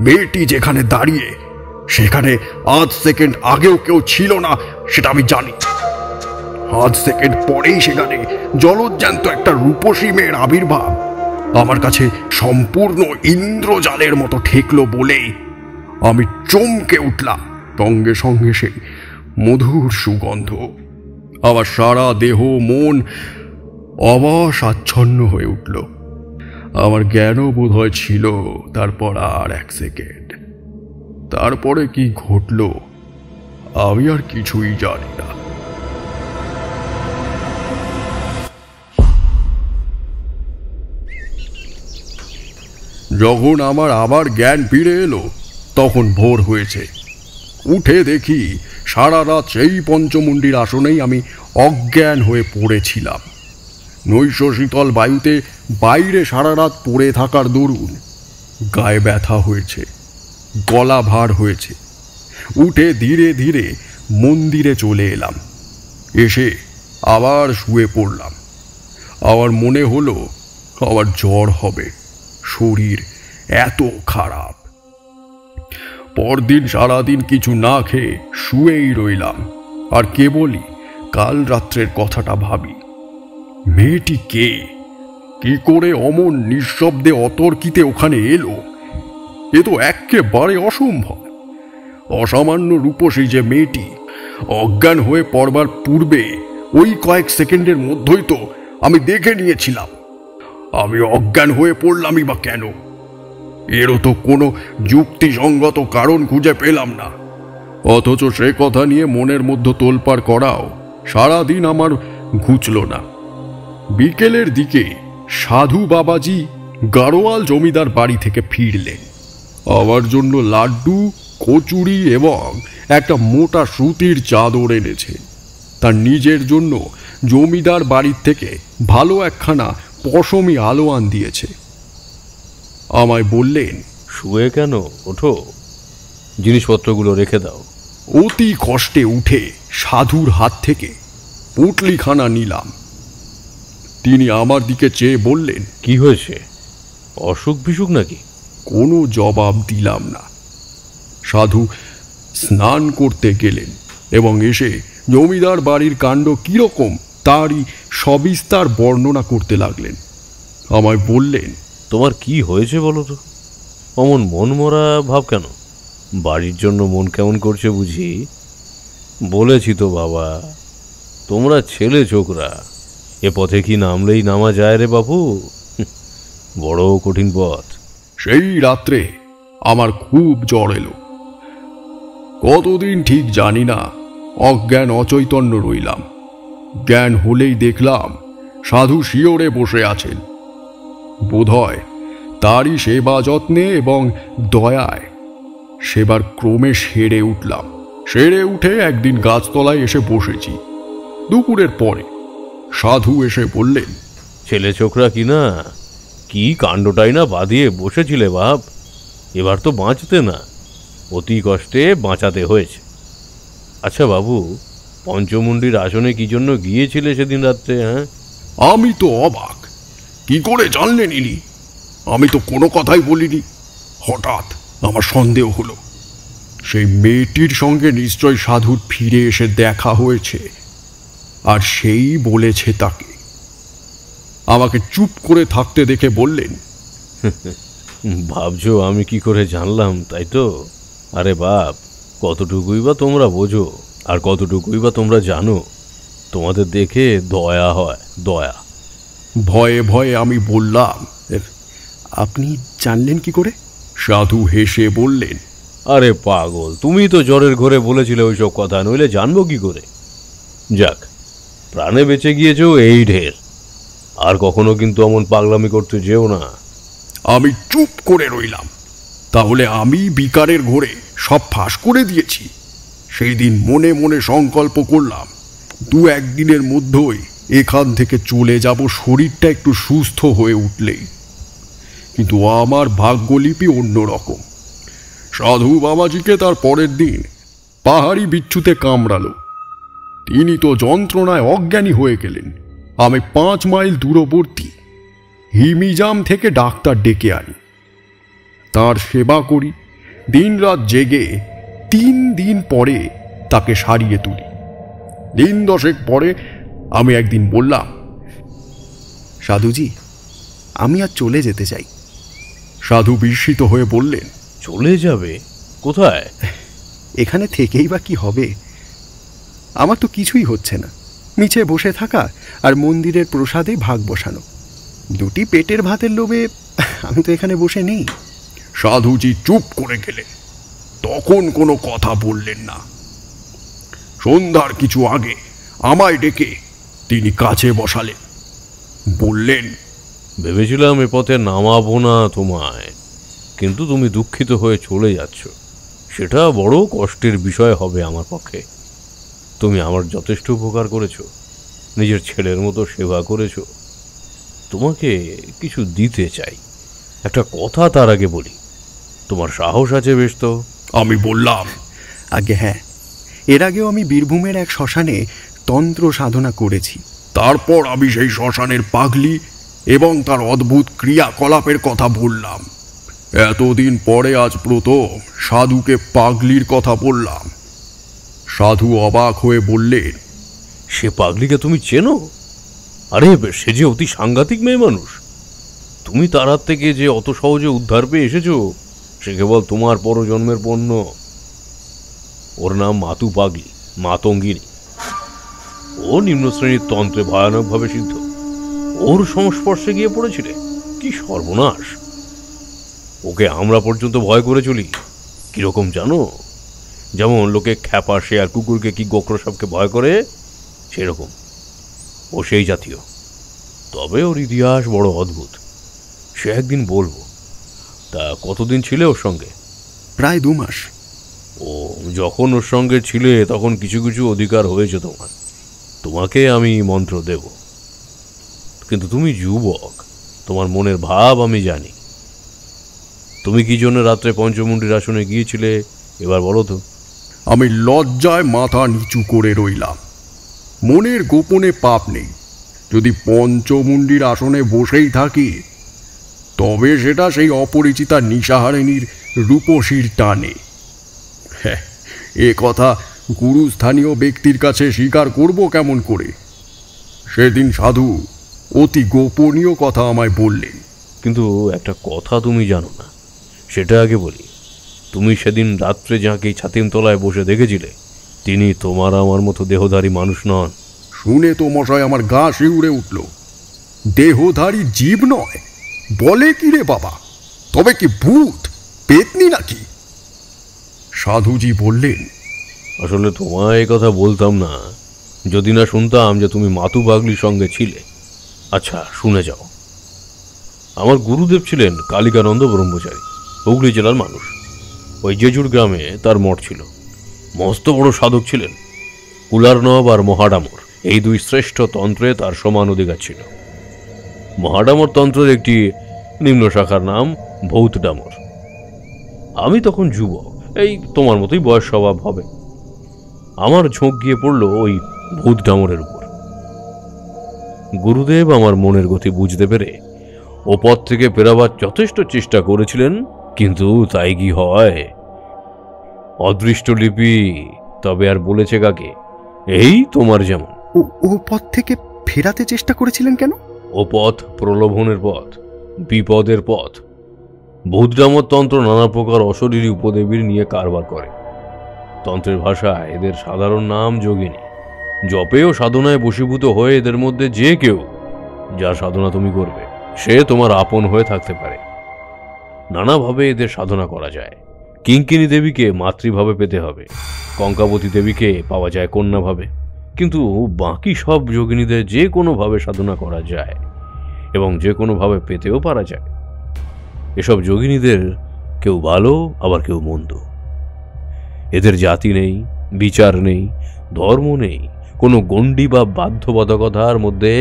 A: মেয়েটি যেখানে দাঁড়িয়ে সেখানে আধ সেকেন্ড আগেও কেউ ছিল না, সেটা আমি জানি। আধ সেকেন্ড পরেই সেখানে জলজ্যান্ত একটা রূপসী মেয়ের আবির্ভাব আমার কাছে সম্পূর্ণ ইন্দ্রজালের মতো ঠেকলো বলেই আমি চমকে উঠলাম। সঙ্গে সঙ্গে সেই মধুর সুগন্ধ আমার সারা দেহ মন অবাস আচ্ছন্ন হয়ে উঠল। আমার জ্ঞানও বোধ হয় ছিল তারপর আর 1 সেকেন্ড। তারপরে কি ঘটল আমি আর কিছুই জানি না। যখন আমার আবার জ্ঞান ফিরে এলো তখন ভোর হয়েছে। উঠে দেখি সারা রাত সেই পঞ্চমুণ্ডির আসনেই আমি অজ্ঞান হয়ে পড়েছিলাম। নৈশ শীতল বায়ুতে বাইরে সারা রাত পড়ে থাকার দরুন গায়ে ব্যথা হয়েছে, গলা ভার হয়েছে। উঠে ধীরে ধীরে মন্দিরে চলে এলাম। এসে আবার শুয়ে পড়লাম। আমার মনে হলো আবার জ্বর হবে, শরীর এত খারাপ। পরদিন সারাদিন কিছু না খেয়ে শুয়েই রইলাম আর কেবলই কাল রাত্রের কথাটা ভাবি। মেয়েটি কে? কি করে অমন নিঃশব্দে অতর্কিতে ওখানে এলো? এ তো একেবারে অসম্ভব। অসামান্য রূপসী যে মেয়েটি অজ্ঞান হয়ে পড়বার পূর্বে ওই কয়েক সেকেন্ডের মধ্যেই তো আমি দেখে নিয়েছিলাম। আমি অজ্ঞান হয়ে পড়লামই বা কেন? এরও তো কোনো যুক্তিসঙ্গত কারণ খুঁজে পেলাম না। অথচ সে কথা নিয়ে মনের মধ্যে তোলপাড় করাও সারাদিন আমার ঘুচল না। বিকেলের দিকে সাধু বাবাজি গাড়োয়াল জমিদার বাড়ি থেকে ফিরলেন। আমার জন্য লাড্ডু, কচুরি এবং একটা মোটা সুতির চাদর এনেছে। তার নিজের জন্য জমিদার বাড়ির থেকে ভালো একখানা পশমি আলোয়ান দিয়েছে। আমায় বললেন,
E: শুয়ে কেন, ওঠো, জিনিসপত্রগুলো রেখে দাও।
A: অতি কষ্টে উঠে সাধুর হাত থেকে পুটলিখানা নিলাম। তিনি আমার দিকে চেয়ে বললেন,
E: কি হয়েছে, অসুখ বিসুখ নাকি?
A: কোনো জবাব দিলাম না। সাধু স্নান করতে গেলেন এবং এসে জমিদার বাড়ির কাণ্ড কিরকম তারই সবিস্তার বর্ণনা করতে লাগলেন। আমায় বললেন,
E: তোমার কি হয়েছে বলো তো? অমন মন মরা ভাব কেন? বাড়ির জন্য মন কেমন করছে বুঝি? বলেছি তো বাবা, তোমরা ছেলে ছোকরা, এ পথে কি নামলেই নামা যায় রে বাবু? বড় কঠিন পথ।
A: সেই রাত্রে আমার খুব জ্বর এলো। কতদিন ঠিক জানি না, অজ্ঞান অচৈতন্য রইলাম। জ্ঞান হলেই দেখলাম সাধু শিয়রে বসে আছেন। বোধহয় তারই সেবা যত্নে এবং দয়ায় সেবার ক্রমে সেরে উঠলাম। সেরে উঠে একদিন গাছতলায় এসে বসেছি। দুপুরের পরে সাধু এসে বললেন,
E: ছেলে ছোকরা কি না, কি কাণ্ডটাই না বাঁধিয়ে বসেছিলে বাপ, এবার তো বাঁচতে না, অতি কষ্টে বাঁচাতে হয়েছে। আচ্ছা বাবু, পঞ্চমুণ্ডির আসনে কি জন্য গিয়েছিলে সেদিন রাত্রে? হ্যাঁ,
A: আমি তো অবাক। কি করে জানলেন ইনি? আমি তো কোনো কথাই বলিনি। হঠাৎ আমার সন্দেহ হলো সেই মেয়েটির সঙ্গে নিশ্চয় সাধুর ফিরে এসে দেখা হয়েছে, আর সেই বলেছে তাকে। আমাকে চুপ করে থাকতে দেখে বললেন,
E: ভাবছো আমি কি করে জানলাম, তাই তো? আরে বাপ, কতটুকুই বা তোমরা বোঝো আর কতটুকুই বা তোমরা জানো। তোমাদের দেখে দয়া হয়, দয়া।
A: ভয়ে ভয়ে আমি বললাম,
B: আপনি জানলেন কি করে?
A: সাধু হেসে বললেন,
E: আরে পাগল, তুমি তো জ্বরের ঘরে বলেছিলে ওইসব কথা, নইলে জানবো কি করে? যাক, প্রাণে বেঁচে গিয়েছো এই ঢের। আর কখনো কিন্তু অমন পাগলামি করতে যেও না।
A: আমি চুপ করে রইলাম। তাহলে আমি বিকারের ঘরে সব ফাঁস করে দিয়েছি। সেই দিন মনে মনে সংকল্প করলাম, 2-1 দিনের মধ্যেই এখান থেকে চলে যাব, শরীরটা একটু সুস্থ হয়ে উঠলেই। কিন্তু আমার ভাগ্যলিপি অন্যরকম। সাধু বাবাজিকে তার পরের দিন পাহাড়ি বিচ্ছুতে কামড়ালো। তিনি তো যন্ত্রণায় অজ্ঞানী হয়ে গেলেন। আমি 5 মাইল দূরবর্তী হিমিজাম থেকে ডাক্তার ডেকে আনি, তার সেবা করি, দিনরাত জেগে 3 দিন পরে তাকে সারিয়ে তুলি। দিন 10 পরে আমি একদিন বললাম,
B: সাধুজি, আমি আর চলে যেতে চাই।
A: সাধু বিস্মিত হয়ে বললেন,
E: চলে যাবে? কোথায়?
B: এখানে থেকেই বা কি হবে? আমার তো কিছুই হচ্ছে না, মিছে বসে থাকা আর মন্দিরের প্রসাদে ভাগ বসানো। 2টি পেটের ভাতের লোভে আমি তো এখানে বসে নেই।
A: সাধুজি চুপ করে গেলেন, তখন কোনো কথা বললেন না। সন্ধ্যার কিছু আগে আমায় ডেকে তিনি কাছে বসালেন, বললেন,
E: ভেবেছিলাম এ পথে নামাবো না তোমায়, কিন্তু তুমি দুঃখিত হয়ে চলে যাচ্ছ, সেটা বড় কষ্টের বিষয় হবে আমার পক্ষে। তুমি আমার যথেষ্ট উপকার করেছো, নিজের ছেলের মতো সেবা করেছো। তোমাকে কিছু দিতে চাই, একটা কথা তার আগে বলি। তোমার সাহস আছে বেশ তো?
A: আমি বললাম,
B: আগে হ্যাঁ, এর আগেও আমি বীরভূমের এক শ্মশানে তন্ত্র সাধনা করেছি।
A: তারপর আমি সেই শ্মশানের পাগলি এবং তার অদ্ভুত ক্রিয়াকলাপের কথা বললাম। এতদিন পরে আজ প্রথম সাধুকে পাগলির কথা বললাম। সাধু অবাক হয়ে বললেন,
E: সে পাগলিকে তুমি চেনো? আরে সে যে অতি সাংঘাতিক মেয়ে মানুষ। তুমি তার হাত থেকে যে অত সহজে উদ্ধার পেয়ে এসেছো, সে কেবল তোমার পরজন্মের পণ্য। ওর নাম মাতু পাগলি, মাতঙ্গিনী। ও নিম্ন শ্রেণীর তন্ত্রে ভয়ানকভাবে সিদ্ধ। ওর সংস্পর্শে গিয়ে পড়েছিলে, কি সর্বনাশ! ওকে আমরা পর্যন্ত ভয় করে চলি। কিরকম জানো? যেমন লোকে খ্যাপা শেয়ার কুকুরকে কি গোখরো সাপকে ভয় করে, সেরকম ও সেই জাতীয়। তবে ওর ইতিহাস বড় অদ্ভুত, সে একদিন বলবো। তা কতদিন ছিলে ওর সঙ্গে?
B: প্রায় 2 মাস।
E: ও যখন ওর সঙ্গে ছিলে তখন কিছু কিছু অধিকার হয়েছে তোমার। তোমাকে আমি মন্ত্র দেব, কিন্তু তুমি যুবক, তোমার মনের ভাব আমি জানি। তুমি কি জন্য রাত্রে পঞ্চমুণ্ডির আসনে গিয়েছিলে এবার বলো তো?
A: আমি লজ্জায় মাথা নিচু করে রইলাম। মনের গোপনে পাপ নেই, যদি পঞ্চমুণ্ডির আসনে বসেই থাকি তবে সেটা সেই অপরিচিতা নিশাহারিণীর রূপসীর টানে। হ্যাঁ, এ কথা গুরুস্থানীয় ব্যক্তির কাছে স্বীকার করব কেমন করে? সেদিন সাধু অতি গোপনীয় কথা আমায় বললেন।
E: কিন্তু একটা কথা তুমি জানো না, সেটা আগে বলি। তুমি সেদিন রাত্রে যাকে ছাতিম তলায় বসে দেখেছিলে, তিনি তোমার আমার মতো দেহধারী মানুষ নন।
A: শুনে তো মশাই আমার গা শিউরে উঠল। দেহধারী জীব নয়? বলে কি রে বাবা? তবে কি ভূত পেতনি নাকি? সাধুজি বললেন,
E: আসলে তোমায় এই কথা বলতাম না যদি না শুনতাম যে তুমি মাতু পাগলির সঙ্গে ছিলে। আচ্ছা শুনে যাও। আমার গুরুদেব ছিলেন কালিকানন্দ ব্রহ্মচারী, হুগলি জেলার মানুষ। ওই জেজুর গ্রামে তার মঠ ছিল। মস্ত বড় সাধক ছিলেন। কুলারনব আর মহাডামর, এই 2 শ্রেষ্ঠ তন্ত্রে তার সমান অধিকার ছিল। মহাডামর তন্ত্রের একটি নিম্ন শাখার নাম ভৌত ডামর। আমি তখন যুবক, এই তোমার মতোই বয়স স্বভাব হবে। আমার ঝোঁক গিয়ে পড়ল ওই ভূত ডামরের উপর। গুরুদেব আমার মনের গতি বুঝতে পেরে ও পথ থেকে ফেরাবার যথেষ্ট চেষ্টা করেছিলেন, কিন্তু তাই কি হয়? অদৃষ্ট লিপি। তবে আর বলেছে কাকে? এই তোমার যেমন।
B: ও পথ থেকে ফেরাতে চেষ্টা করেছিলেন কেন?
E: ও পথ প্রলোভনের পথ, বিপদের পথ। ভূতডামর তন্ত্র নানা প্রকার অশরীরী উপদেবীর নিয়ে কারবার করে। তন্ত্রের ভাষায় এদের সাধারণ নাম যোগিনী। জপে ও সাধনায় বশীভূত হয়ে এদের মধ্যে যে কেউ, যার সাধনা তুমি করবে, সে তোমার আপন হয়ে থাকতে পারে। নানাভাবে এদের সাধনা করা যায়। কিঙ্কিনী দেবীকে মাতৃভাবে পেতে হবে, কঙ্কাবতী দেবীকে পাওয়া যায় কন্যাভাবে, কিন্তু বাকি সব যোগিনীদের যে কোনোভাবে সাধনা করা যায় এবং যে কোনোভাবে পেতেও পারা যায়। এসব যোগিনীদের কেউ ভালো, আবার কেউ মন্দ। এদের জাতি নেই, বিচার নেই, ধর্ম নেই, কোনো গণ্ডি বা বাধ্যবাধকতার মধ্যে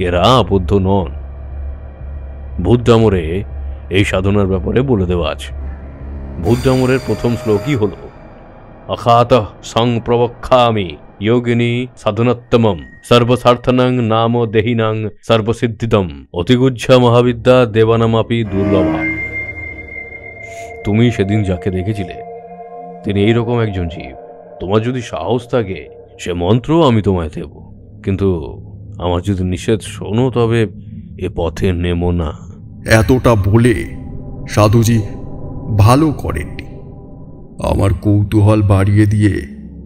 E: এরা আবদ্ধ নন। ভূতডামরে এই সাধনার ব্যাপারে বলে দেওয়া আছে। ভূতডামরের প্রথম শ্লোকই হল, অখাত সং প্রবক্ষামি যোগিনী সাধনোত্তমম সর্বস্বার্থনং নাম দেহিনাং সর্বসিদ্ধিদম অতিগুজ্জা মহাবিদ্যা দেবানামাপি দুর্লভা। তুমি সেদিন যাকে দেখেছিলে তিনি এইরকম একজন জীব। তোমার যদি সাহস থাকে সে মন্ত্র আমি তোমায় দেব, কিন্তু আমার যদি নিষেধ শোনো তবে এ পথে নেমো না।
A: এতটা বলে সাধুজি ভালো করেননি। আমার কৌতূহল বাড়িয়ে দিয়ে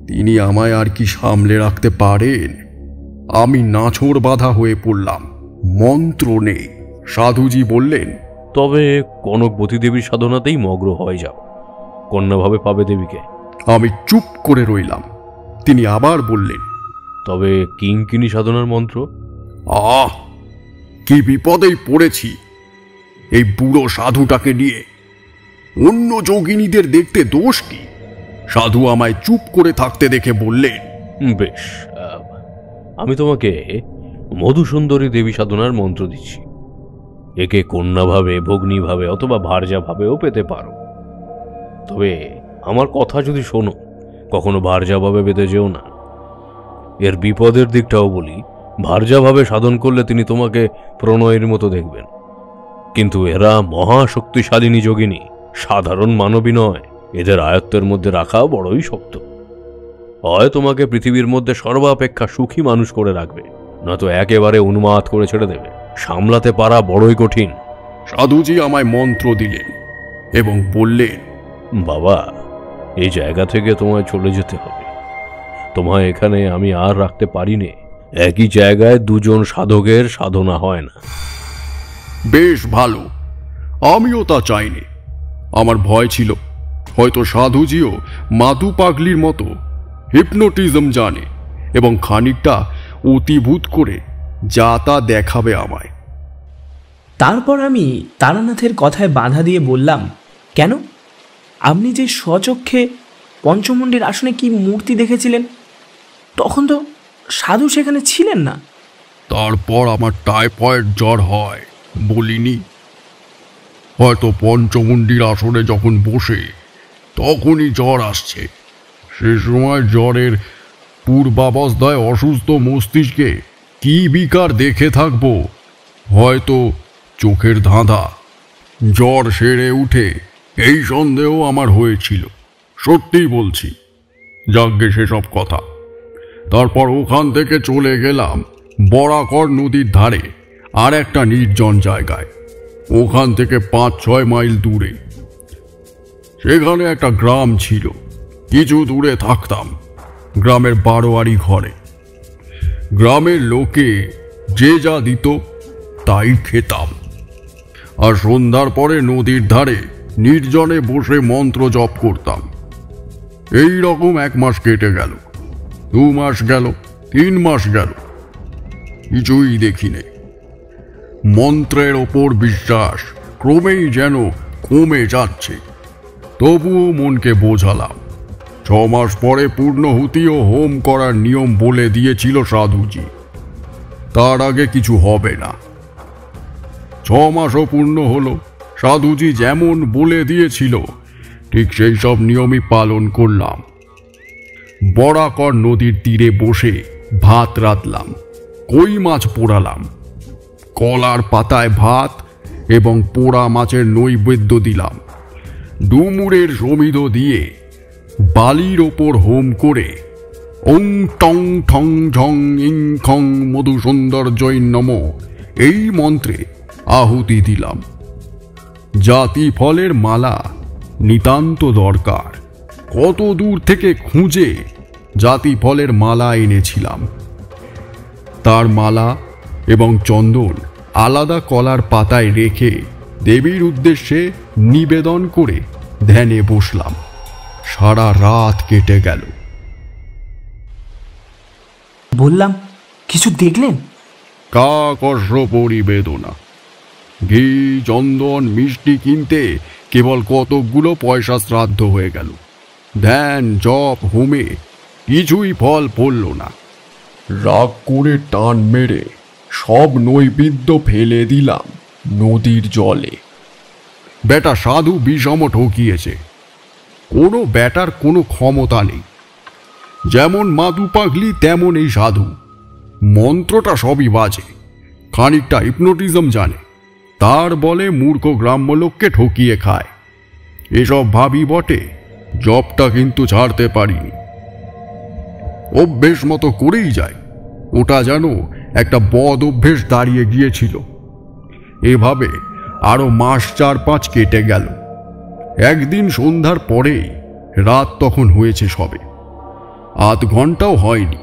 A: তিনি আমায় আর কি সামলে রাখতে পারেন? আমি নাছোড় বাঁধা হয়ে পড়লাম। মন্ত্র নেই। সাধুজি বললেন,
E: তবে কনকবতী দেবীর সাধনাতেই মগ্ন হয়ে যাও, কন্যাভাবে পাবে দেবীকে।
A: আমি চুপ করে রইলাম। তিনি আবার বললেন,
E: তবে কিঙ্কিনী সাধনার মন্ত্র?
A: আহ, কি বিপদেই পড়েছি এই বুড়ো সাধুটাকে নিয়ে। অন্য যোগিনীদের দেখতে দোষ কি? সাধু আমায় চুপ করে থাকতে দেখে বললেন,
E: বেশ, আমি তোমাকে মধুসুন্দরী দেবী সাধনার মন্ত্র দিচ্ছি। একে কন্যাভাবে, ভগ্নীভাবে অথবা ভার্যাভাবেও পেতে পারো। তবে আমার কথা যদি শোনো, কখনো ভার্যাভাবে পেতে যেও না। এর বিপদের দিকটাও বলি। ভার্যাভাবে সাধন করলে তিনি তোমাকে প্রণয়ের মতো দেখবেন, কিন্তু এরা মহাশক্তিশালিনী যোগিনী, সাধারণ মানবী নয়। এদের আয়ত্তের মধ্যে রাখা বড়ই শক্ত। হয় তোমাকে পৃথিবীর মধ্যে সর্বাপেক্ষা সুখী মানুষ করে রাখবে, নয়তো একেবারে উন্মাদ করে ছেড়ে দেবে। সামলাতে পারা বড়ই কঠিন।
A: সাধুজি আমায় মন্ত্র দিলেন এবং বললেন,
E: বাবা, এই জায়গা থেকে তোমায় চলে যেতে হবে। তোমায় এখানে আমি আর রাখতে পারি নে। একই জায়গায় দুজন সাধকের সাধনা হয় না।
A: বেশ ভালো, আমিও তা চাইনি। আমার ভয় ছিল হয়তো সাধুজিও মাতু পাগলির মতো হিপনোটিজম জানে এবং খানিকটা অতিভূত করে যা তা দেখাবে আমায়।
C: তারপর আমি তারানাথের কথায় বাধা দিয়ে বললাম, কেন? আপনি যে স্বচক্ষে পঞ্চমুণ্ডীর আসনে কি মূর্তি দেখেছিলেন, তখন তো সাধু সেখানে ছিলেন না।
A: তারপর আমার টাইফয়েড জ্বর হয়, বলিনি? হয়তো পঞ্চমুণ্ডীর আসনে যখন বসে তখনই জ্বর আসছে। সে সময় জ্বরের পূর্বাবস্থায় অসুস্থ মস্তিষ্কে কি বিকার দেখে থাকবো? হয়তো চোখের ধাঁধা। জ্বর সেরে উঠে এই সন্দেহ আমার হয়েছিল। সত্যিই বলছি। যাজ্ঞে সেসব কথা। তারপর ওখান থেকে চলে গেলাম বরাকর নদীর ধারে আর একটা নির্জন জায়গায়। ওখান থেকে 5-6 মাইল দূরে। সেখানে একটা গ্রাম ছিল। কিছু দূরে থাকতাম গ্রামের বারোয়ারি ঘরে। গ্রামের লোকে যে যা দিত তাই খেতাম, আর সন্ধ্যার পরে নদীর ধারে নির্জনে বসে মন্ত্র জপ করতাম। এই রকম 1 মাস কেটে গেল, 2 মাস গেল, 3 মাস গেল, কিছুই দেখিনি। মন্ত্রের ওপর বিশ্বাস ক্রমেই যেন কমে যাচ্ছে। তবুও মনকে বোঝালাম। 6 মাস পরে পূর্ণহুতি ও হোম করার নিয়ম বলে দিয়েছিল সাধুজি। তার আগে কিছু হবে না। 6 মাসও পূর্ণ হলো। সাধুজি যেমন বলে দিয়েছিল ঠিক সেই সব নিয়মই পালন করলাম। বরাকর নদীর তীরে বসে ভাত রাঁধলাম, কই মাছ পোড়ালাম, কলার পাতায় ভাত এবং পোড়া মাছের নৈবেদ্য দিলাম। ডুমুরের সমিধ দিয়ে বালির ওপর হোম করে ওং টং ঠং ঝং ইং খং মধুসুন্দর্যৈ নমঃ এই মন্ত্রে আহুতি দিলাম। জাতি ফলের মালা নিতান্ত দরকার। কত দূর থেকে খুঁজে জাতি ফলের মালা এনেছিলাম। তার মালা এবং চন্দন আলাদা কলার পাতায় রেখে দেবীর উদ্দেশ্যে নিবেদন করে ধ্যানে বসলাম। সারা রাত কেটে গেল।
C: বললাম, কিছু দেখলেন?
A: কাকর্ষ পরিবেদনা। ঘি, চন্দন, মিষ্টি কিনতে কেবল কতকগুলো পয়সা শ্রাদ্ধ হয়ে গেল। ধ্যান, জপ, হোমে কিছুই ফল পড়ল না। রাগ করে টান মেরে সব নৈবেদ্য ফেলে দিলাম নদীর জলে। বেটা সাধু বিষম ঠকিয়েছে। কোনো বেটার কোনো ক্ষমতা নেই। যেমন মাদু পাগলি তেমন এই সাধু। মন্ত্রটা সবই বাজে, খানিকটা হিপনোটিজম জানে, তার বলে মূর্খ গ্রাম্য লোককে ঠকিয়ে খায়। এসব ভাবি বটে, জবটা কিন্তু ছাড়তে পারিনি। অভ্যেস মতো করেই যায়, ওটা যেন একটা বদ অভ্যেস দাঁড়িয়ে গিয়েছিল। এভাবে আরো মাস 4-5 কেটে গেল। একদিন সন্ধ্যার পরেই, রাত তখন হয়েছে সবে, 8 ঘন্টাও হয়নি,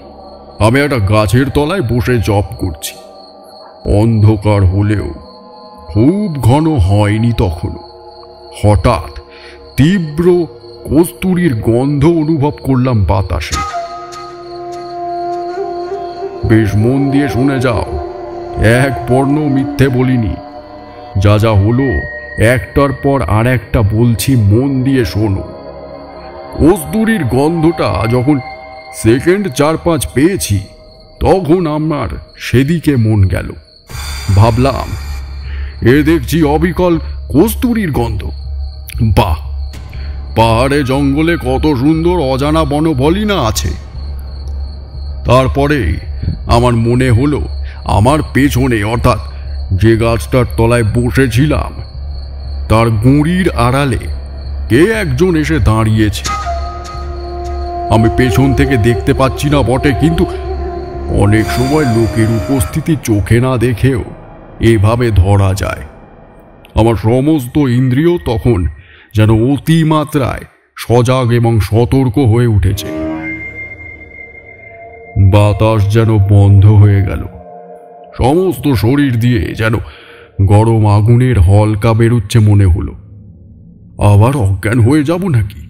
A: আমি একটা গাছের তলায় বসে জব করছি। অন্ধকার হলেও খুব ঘন হয়নি তখনও। হঠাৎ তীব্র কস্তুরীর গন্ধ অনুভব করলাম বাতাসে। বেশ মন দিয়ে শুনে যাও, এক বর্ণ মিথ্যে বলিনি। যা যা হলো একটার পর আর একটা বলছি, মন দিয়ে শোনো। কস্তুরীর গন্ধটা যখন সেকেন্ড 4-5 পেয়েছি, তখন আমার সেদিকে মন গেল। ভাবলাম, এ দেখছি অবিকল কস্তুরীর গন্ধ। বাহ, পাহাড়ে জঙ্গলে কত সুন্দর অজানা বনভলি না আছে। তারপরে আমার মনে হলো, আমার পেছনে, অর্থাৎ যে গাছটার তলায় বসেছিলাম, তার গুঁড়ির আড়ালে কে একজন এসে দাঁড়িয়েছে। আমি পেছন থেকে দেখতে পাচ্ছি না বটে, কিন্তু অনেক সময় লোকের উপস্থিতি চোখে না দেখেও এভাবে ধরা যায়। আমার সমস্ত ইন্দ্রিয় তখন যেন অতিমাত্রায় সজাগ এবং সতর্ক হয়ে উঠেছে। বাতাস যেন বন্ধ হয়ে গেল, সমস্ত শরীর দিয়ে যেন গরম আগুনের হলকা বেরোচ্ছে মনে হলো। আবার অজ্ঞান হয়ে যাব নাকি,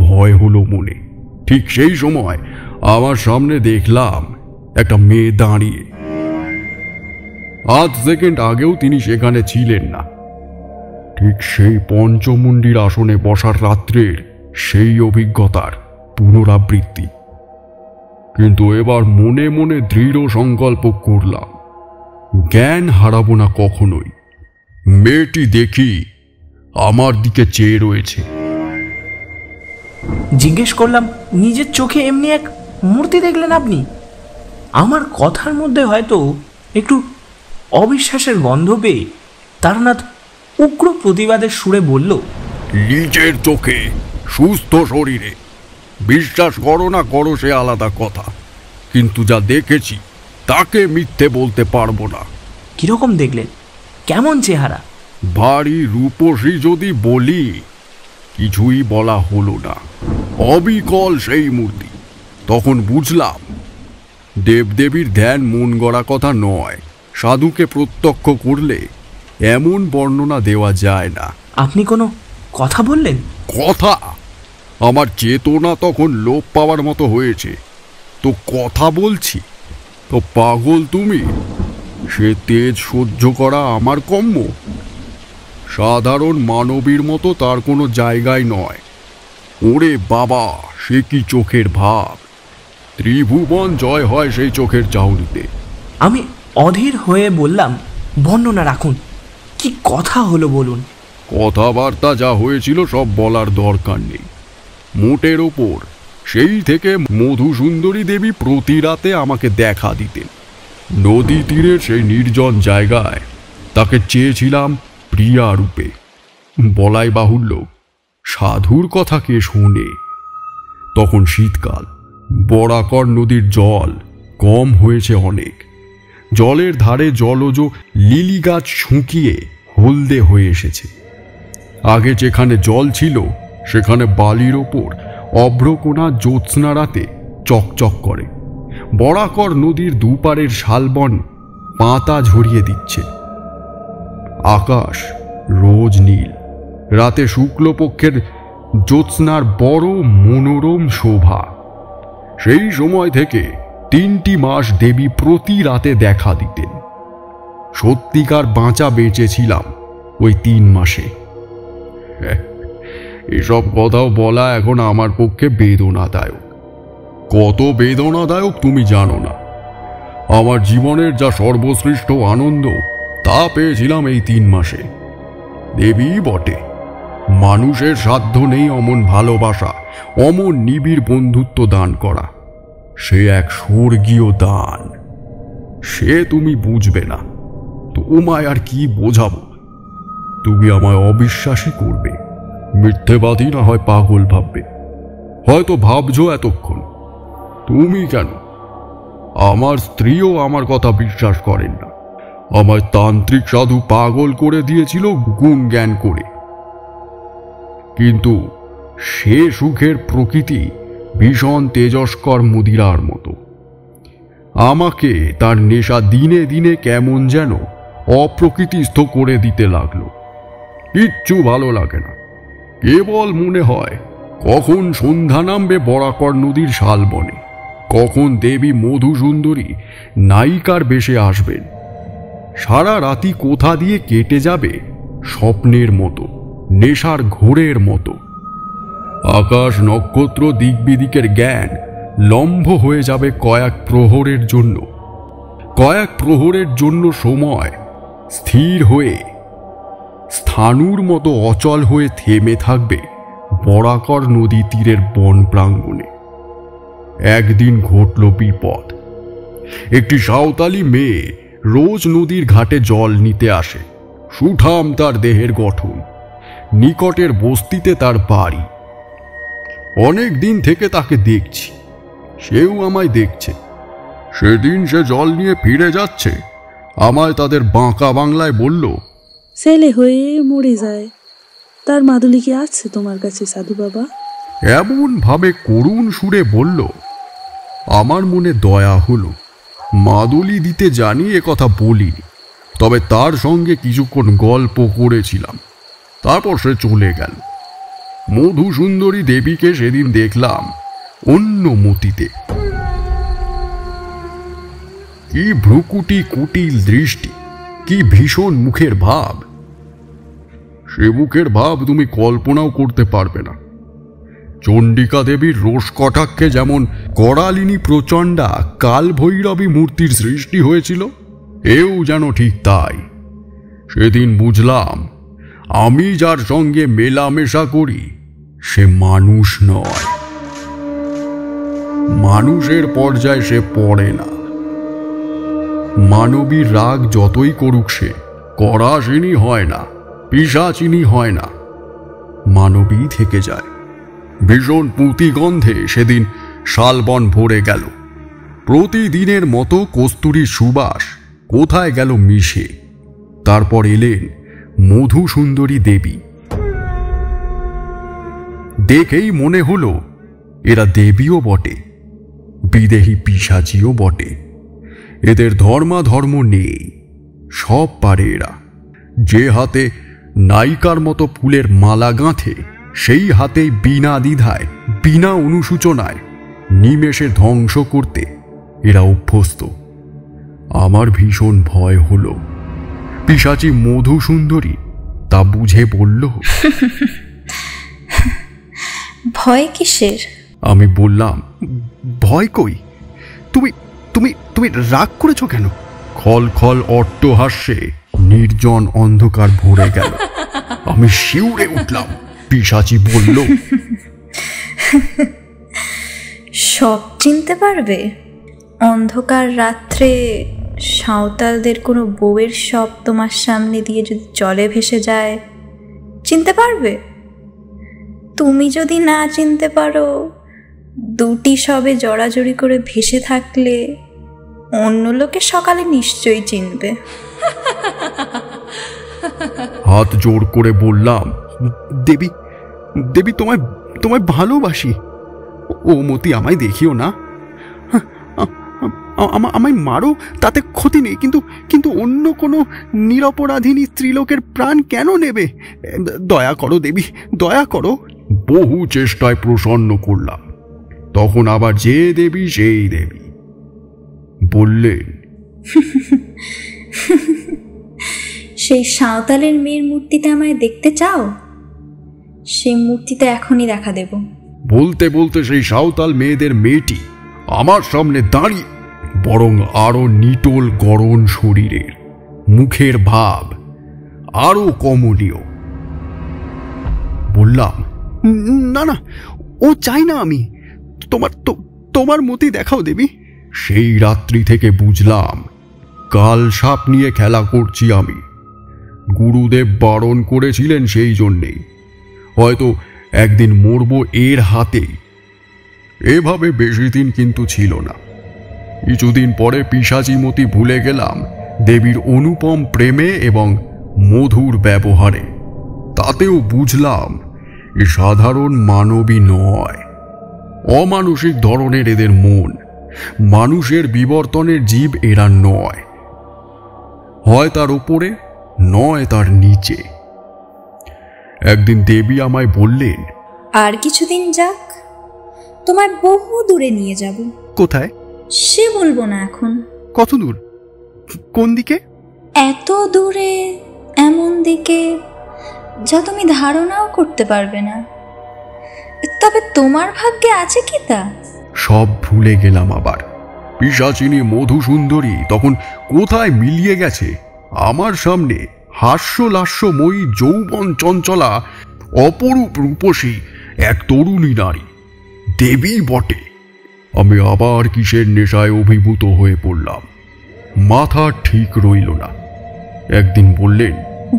A: ভয় হলো মনে। ঠিক সেই সময় আমার সামনে দেখলাম একটা মেয়ে দাঁড়িয়ে। 8 সেকেন্ড আগেও তিনি সেখানে ছিলেন না। ঠিক সেই পঞ্চমুণ্ডির আসনে বসার রাত্রের সেই অভিজ্ঞতার পুনরাবৃত্তি। কিন্তু এবার মনে মনে দৃঢ় সংকল্প করলাম, জ্ঞান হারাবো না কখনোই। মেয়েটি দেখি আমার দিকে চেয়ে রয়েছে।
C: জিজ্ঞেস করলাম, নিজের চোখে এমনি এক মূর্তি দেখলেন আপনি? আমার কথার মধ্যে হয়তো একটু অবিশ্বাসের গন্ধ পেয়ে তারানাথ উগ্র প্রতিবাদের সুরে বলল,
A: নিজের চোখে, সুস্থ শরীরে বিশ্বাস করো না করো সে আলাদা কথা, কিন্তু যা দেখেছি তাকে মিথ্যে বলতে পারবো না।
C: কিরকম দেখলেন? কেমন চেহারা?
A: ভারী রূপসী যদি বলি, কিছুই বলা হলো না। অবিকল সেই মূর্তি। তখন বুঝলাম, দেবদেবীর ধ্যান মন গড়া কথা নয়। সাধুকে প্রত্যক্ষ করলে এমন বর্ণনা দেওয়া যায় না।
C: আপনি কোনো কথা বললেন?
A: কথা? আমার চেতনা তখন লোপ পাওয়ার মতো হয়েছে। তো কথা বলছি? তো পাগল তুমি? সে তেজ সহ্য করা আমার কম্য। সাধারণ মানবীর মতো তার কোনো জায়গায় নয়। ওরে বাবা, সে কি চোখের ভাব! ত্রিভুবন জয় হয় সেই চোখের চাউনিতে।
C: আমি অধীর হয়ে বললাম, বর্ণনা রাখুন, কি কথা হলো বলুন।
A: কথাবার্তা যা হয়েছিল সব বলার দরকার নেই। মোটের ওপর সেই থেকে মধুসুন্দরী দেবী প্রতি রাতে আমাকে দেখা দিতেন। নদী তীরের সেই নির্জন জায়গায় তাকে চেয়েছিলাম প্রিয়া রূপে। বলাই বাহুল্য, সাধুর কথা কে শোনে? তখন শীতকাল, বরাকর নদীর জল কম হয়েছে অনেক। জলের ধারে জলজ লিলি গাছ শুকিয়ে হলদে হয়ে এসেছে। আগে যেখানে জল ছিল সেখানে বালির ওপর অভ্রকোণা জ্যোৎস্না রাতে চকচক করে। বরাকর নদীর দুপারের শালবন পাতা ঝরিয়ে দিচ্ছে। আকাশ রোজ নীল। রাতে শুক্লপক্ষের জ্যোৎস্নার বড় মনোরম শোভা। সেই সময় থেকে 3টি মাস দেবী প্রতি রাতে দেখা দিতেন। সত্যিকার বাঁচা বেঁচেছিলাম ওই 3 মাসে। এসব কথাও বলা এখন আমার পক্ষে বেদনাদায়ক। কত বেদনাদায়ক তুমি জানো না। আমার জীবনের যা সর্বশ্রেষ্ঠ আনন্দ তা পেয়েছিলাম এই 3 মাসে। দেবী বটে, মানুষের সাধ্য নেই অমন ভালোবাসা, অমন নিবিড় বন্ধুত্ব দান করা। সে এক স্বর্গীয় দান। সে তুমি বুঝবে না, তোমায় আর কি বোঝাবো। তুমি আমায় অবিশ্বাসী করবে, মিথ্যেবাদী না হয় পাগল ভাববে। হয়তো ভাবছো এতক্ষণ। তুমি কেন, আমার স্ত্রীও আমার কথা বিশ্বাস করেন না। আমার তান্ত্রিক সাধু পাগল করে দিয়েছিল গুণ জ্ঞান করে। কিন্তু সে সুখের প্রকৃতি ভীষণ তেজস্কর মদিরার মতো। আমাকে তার নেশা দিনে দিনে কেমন যেন অপ্রকৃতিস্থ করে দিতে লাগলো। কিচ্ছু ভালো লাগে না। কেবল মনে হয় কখন সন্ধ্যা নামবে বরাকর নদীর শালবনে, কখন দেবী মধুসুন্দরী নায়িকার বেশে আসবেন। সারা রাতি কোথা দিয়ে কেটে যাবে স্বপ্নের মতো, নেশার ঘোরের মতো। আকাশ নক্ষত্র দিক বিদিকের জ্ঞান লম্ব হয়ে যাবে কয়েক প্রহরের জন্য। কয়েক প্রহরের জন্য সময় স্থির হয়ে স্থাণুর মতো অচল হয়ে থেমে থাকবে বরাকর নদী তীরের বন প্রাঙ্গণে। একদিন ঘটল বিপদ। একটি সাঁওতালি মেয়ে রোজ নদীর ঘাটে জল নিতে আসে। সুঠাম তার দেহের গঠন, নিকটের বস্তিতে তার বাড়ি। অনেক দিন থেকে তাকে দেখছি, সেও আমায় দেখছে। সেদিন সে জল নিয়ে ফিরে যাচ্ছে, আমায় তাদের বাঁকা বাংলায় বলল,
G: ছেলে হয়ে মরে যায়, তার মাদুলি কি আছে তোমার কাছে সাধু বাবা?
A: এমন ভাবে করুণ সুরে বলল, আমার মনে দয়া হলো। মাদুলি দিতে জানি এ কথা বলিনি, তবে তার সঙ্গে কিছুক্ষণ গল্প করেছিলাম। তারপর সে চলে গেল। মধুসুন্দরী দেবীকে সেদিন দেখলাম অন্য মতিতে। কি ভ্রুকুটি কুটিল দৃষ্টি, কি ভীষণ মুখের ভাব। সে মুখের ভাব তুমি কল্পনাও করতে পারবে না। চণ্ডিকা দেবীর রোষ কটাক্ষে যেমন করালিনী প্রচণ্ডা কাল ভৈরবী মূর্তির সৃষ্টি হয়েছিল, এও যেন ঠিক তাই। সেদিন বুঝলাম আমি যার সঙ্গে মেলামেশা করি সে মানুষ নয়। মানুষের পর্যায়ে সে পড়ে না। মানবীর রাগ যতই করুক সে করাসিনী হয় না, পিশাচিনী হয় না, মানবী থেকে যায়। ভীষণ পুঁতিগন্ধে সেদিন শালবন ভরে গেল। প্রতিদিনের মতো কস্তুরীর সুবাস কোথায় গেল মিশে। তারপর এলেন মধুসুন্দরী দেবী। দেখেই মনে হলো এরা দেবীও বটে, বিদেহী পিশাচিও বটে। এদের ধর্মাধর্ম নেই, সব পারে এরা। যে হাতে নায়িকার মতো ফুলের মালা গাঁথে, সেই হাতেই বিনা দ্বিধায়, বিনা অনুসূচনায় নিমেষে ধ্বংস করতে এরা অভ্যস্ত। আমার ভীষণ ভয় হলো। পিশাচি মধুসুন্দরী তা বুঝে বলল,
H: ভয় কিসের?
B: আমি বললাম, ভয় কই? তুমি তুমি তুমি রাগ করেছো কেন?
A: খল খল অট্টহাস্যে নির্জন অন্ধকার ভরে গেল। আমি শিউরে উঠলাম। পিশাচি বলল,
H: সব চিনতে পারবে? অন্ধকার রাত্রে সাঁওতালদের কোনো বউয়ের সব তোমার সামনে দিয়ে যদি জলে ভেসে যায়, চিনতে পারবে? তুমি যদি না চিনতে পারো, দুটি সবে জড়াজড়ি করে ভেসে থাকলে অন্য লোকে সকালে নিশ্চয়ই চিনবে।
A: হাত জোর করে বললাম,
B: দেবী দেবী তোমায় তোমায় ভালোবাসি। ও মতি, আমায় দেখিও না। আমায় মারো, তাতে ক্ষতি নেই, কিন্তু কিন্তু অন্য কোনো নিরপরাধিনী স্ত্রীলোকের প্রাণ কেন নেবে? দয়া করো দেবী, দয়া করো।
A: বহু চেষ্টায় প্রসন্ন করলাম। তখন আবার যে দেবী সেই দেবী বললেন,
H: সেই সাঁওতালের মেয়ের মূর্তিতে আমায় দেখতে চাও? সেই মূর্তিতে এখনই দেখা দেব।
A: বলতে বলতে সেই সাঁওতাল মেয়েদের মেয়েটি আমার সামনে দাঁড়িয়ে, বরং আরো নিটোল গড়ন শরীরের, মুখের ভাব আরো কমনীয়।
B: বললাম, না না, ও চাই না আমি। তোমার মতি দেখাও দেবী। সেই রাত্রি থেকে বুঝলাম কাল সাপ নিয়ে খেলা করছি আমি। গুরুদেব বারণ করেছিলেন সেই জন্যেই। হয়তো একদিন মরব এর হাতেই। এভাবে বেশি দিন কিন্তু ছিল না। কিছুদিন পরে পিশাচিমতি ভুলে গেলাম দেবীর অনুপম প্রেমে এবং মধুর ব্যবহারে। তাতেও বুঝলাম এ সাধারণ মানবী নয়, অমানসিক ধরনের এদের মন। মানুষের বিবর্তনের জীব এরা নয়, হয় তার উপরে নয় তার নিচে। একদিন দেবী আমায় বললেন,
H: আর কিছুদিন যাক, তোমায় বহু দূরে নিয়ে যাব।
B: কোথায়
H: সে বলবো না এখন।
B: কত দূর? কোন দিকে?
H: এত দূরে, এমন দিকে যা তুমি ধারণাও করতে পারবে না। তবে তোমার ভাগ্যে আছে কি তা?
B: সব ভুলে গেলাম আবার। পিশাচিনী মধুসুন্দরী তখন কোথায় মিলিয়ে গেছে আমার সামনে হাস্যলাস্যময়ী যৌবন চঞ্চলা অপরূপ রূপসী এক তরুণী নারী, দেবী বটে। আমি আবার কিসের নেশায় অভিভূত হয়ে পড়লাম, মাথা ঠিক রইল না। একদিন বললেন,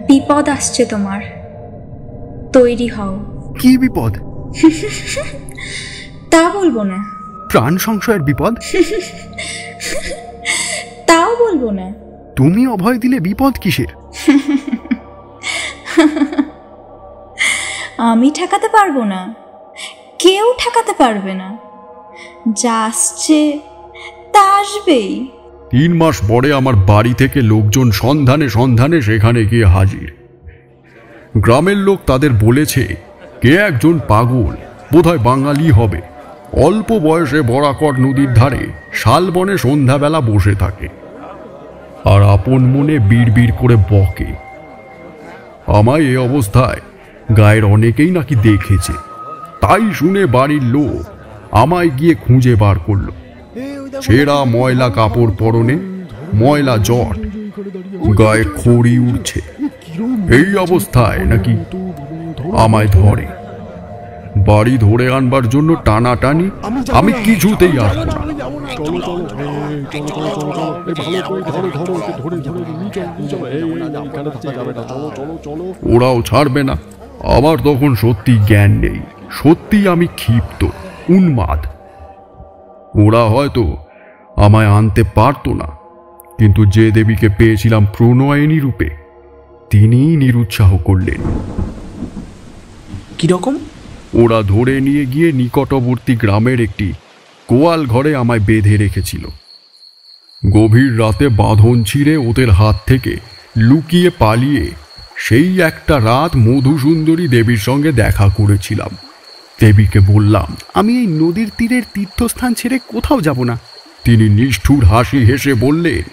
H: বিপদ আসছে তোমার, তৈরি হও।
B: কি বিপদ?
H: তা বলবো না।
B: প্রাণ সংশয়ের বিপদ?
H: তাও বলবো না।
B: তুমি অভয় দিলে বিপদ কিসের?
H: আমি ঠেকাতে পারবো না, কেউ ঠেকাতে পারবে না। যা আসছে তা আসবেই।
B: 3 মাস পরে আমার বাড়ি থেকে লোকজন সন্ধানে সন্ধানে সেখানে গিয়ে হাজির। গ্রামের লোক তাদের বলেছে কে একজন পাগল, বোধহয় বাঙালি হবে, অল্প বয়সে বরাকর নদীর ধারে শালবনে সন্ধ্যাবেলা বসে থাকে আর আপন মনে বিড়বিড় করে বকে। আমায় এই অবস্থায় গায়ের অনেকেই নাকি দেখেছে। তাই শুনে বাড়ির লোক আমায় গিয়ে খুঁজে বার করলো। ছেঁড়া ময়লা কাপড় পরনে, ময়লা জট, গায়ে খড়ি উঠছে। এই অবস্থায় নাকি আমায় ধরে। বাড়ি ধরে আনবার জন্য টানাটানি। আমি কিছুতেই আসবো না। ওরাও ছাড়বে না। আমার তখন সত্যি জ্ঞান নেই, সত্যি আমি ক্ষিপ্ত, উন্মাদ। ওরা হয়তো আমায় আনতে পারতো না, কিন্তু যে দেবীকে পেয়েছিলাম প্রণয়িনী রূপে, তিনিই নিরুৎসাহ করলেন।
C: কিরকম?
B: ওরা ধরে নিয়ে গিয়ে নিকটবর্তী গ্রামের একটি গোয়াল ঘরে আমায় বেঁধে রেখেছিল। গভীর রাতে বাঁধন ছিঁড়ে ওদের হাত থেকে লুকিয়ে পালিয়ে সেই একটা রাত মধুসুন্দরী দেবীর সঙ্গে দেখা করেছিলাম। দেবীকে বললাম, আমি এই নদীর তীরের তীর্থস্থান ছেড়ে কোথাও যাব না। তিনি নিষ্ঠুর হাসি হেসে বললেন,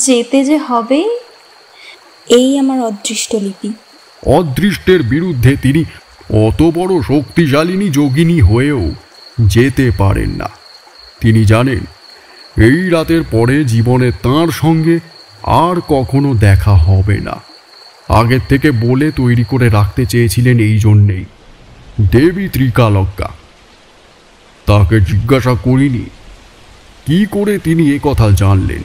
H: যেতে যে হবে, এই আমার অদৃষ্ট লিপি।
B: অদৃষ্টের বিরুদ্ধে তিনি অত বড় শক্তিশালিনী যোগিনী হয়েও যেতে পারেন না। তিনি জানেন এই রাতের পরে জীবনে তাঁর সঙ্গে আর কখনো দেখা হবে না। আগের থেকে বলে তৈরি করে রাখতে চেয়েছিলেন এই জন্যেই। দেবী ত্রিকালজ্ঞা। তাকে জিজ্ঞাসা করিনি কি করে তিনি এ কথা জানলেন।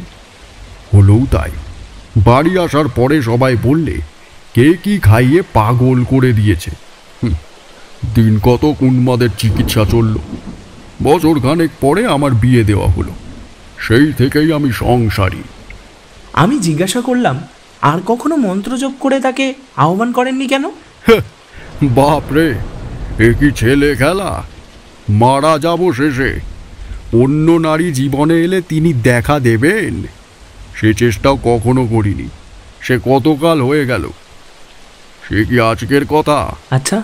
B: হলেও তাই। বাড়ি আসার পরে সবাই বললে কে কি খাইয়ে পাগল করে দিয়েছে। দিন কতক উন্মাদের চিকিৎসা চলল। বছর খানেক পরে আমার বিয়ে দেওয়া হলো। সেই থেকেই আমি সংসারী।
C: আমি জিজ্ঞাসা করলাম, আর কখনো মন্ত্রজপ করে তাকে আহ্বান করেননি কেন?
B: বাপরে, এ কি ছেলে খেলা! মারা যাব শেষে, অন্য নারী জীবনে এলে তিনি দেখা দেবেন সে চেষ্টাও কখনো করিনি। সে কতকাল হয়ে গেল, সে কি আজকের কথা?
C: আচ্ছা,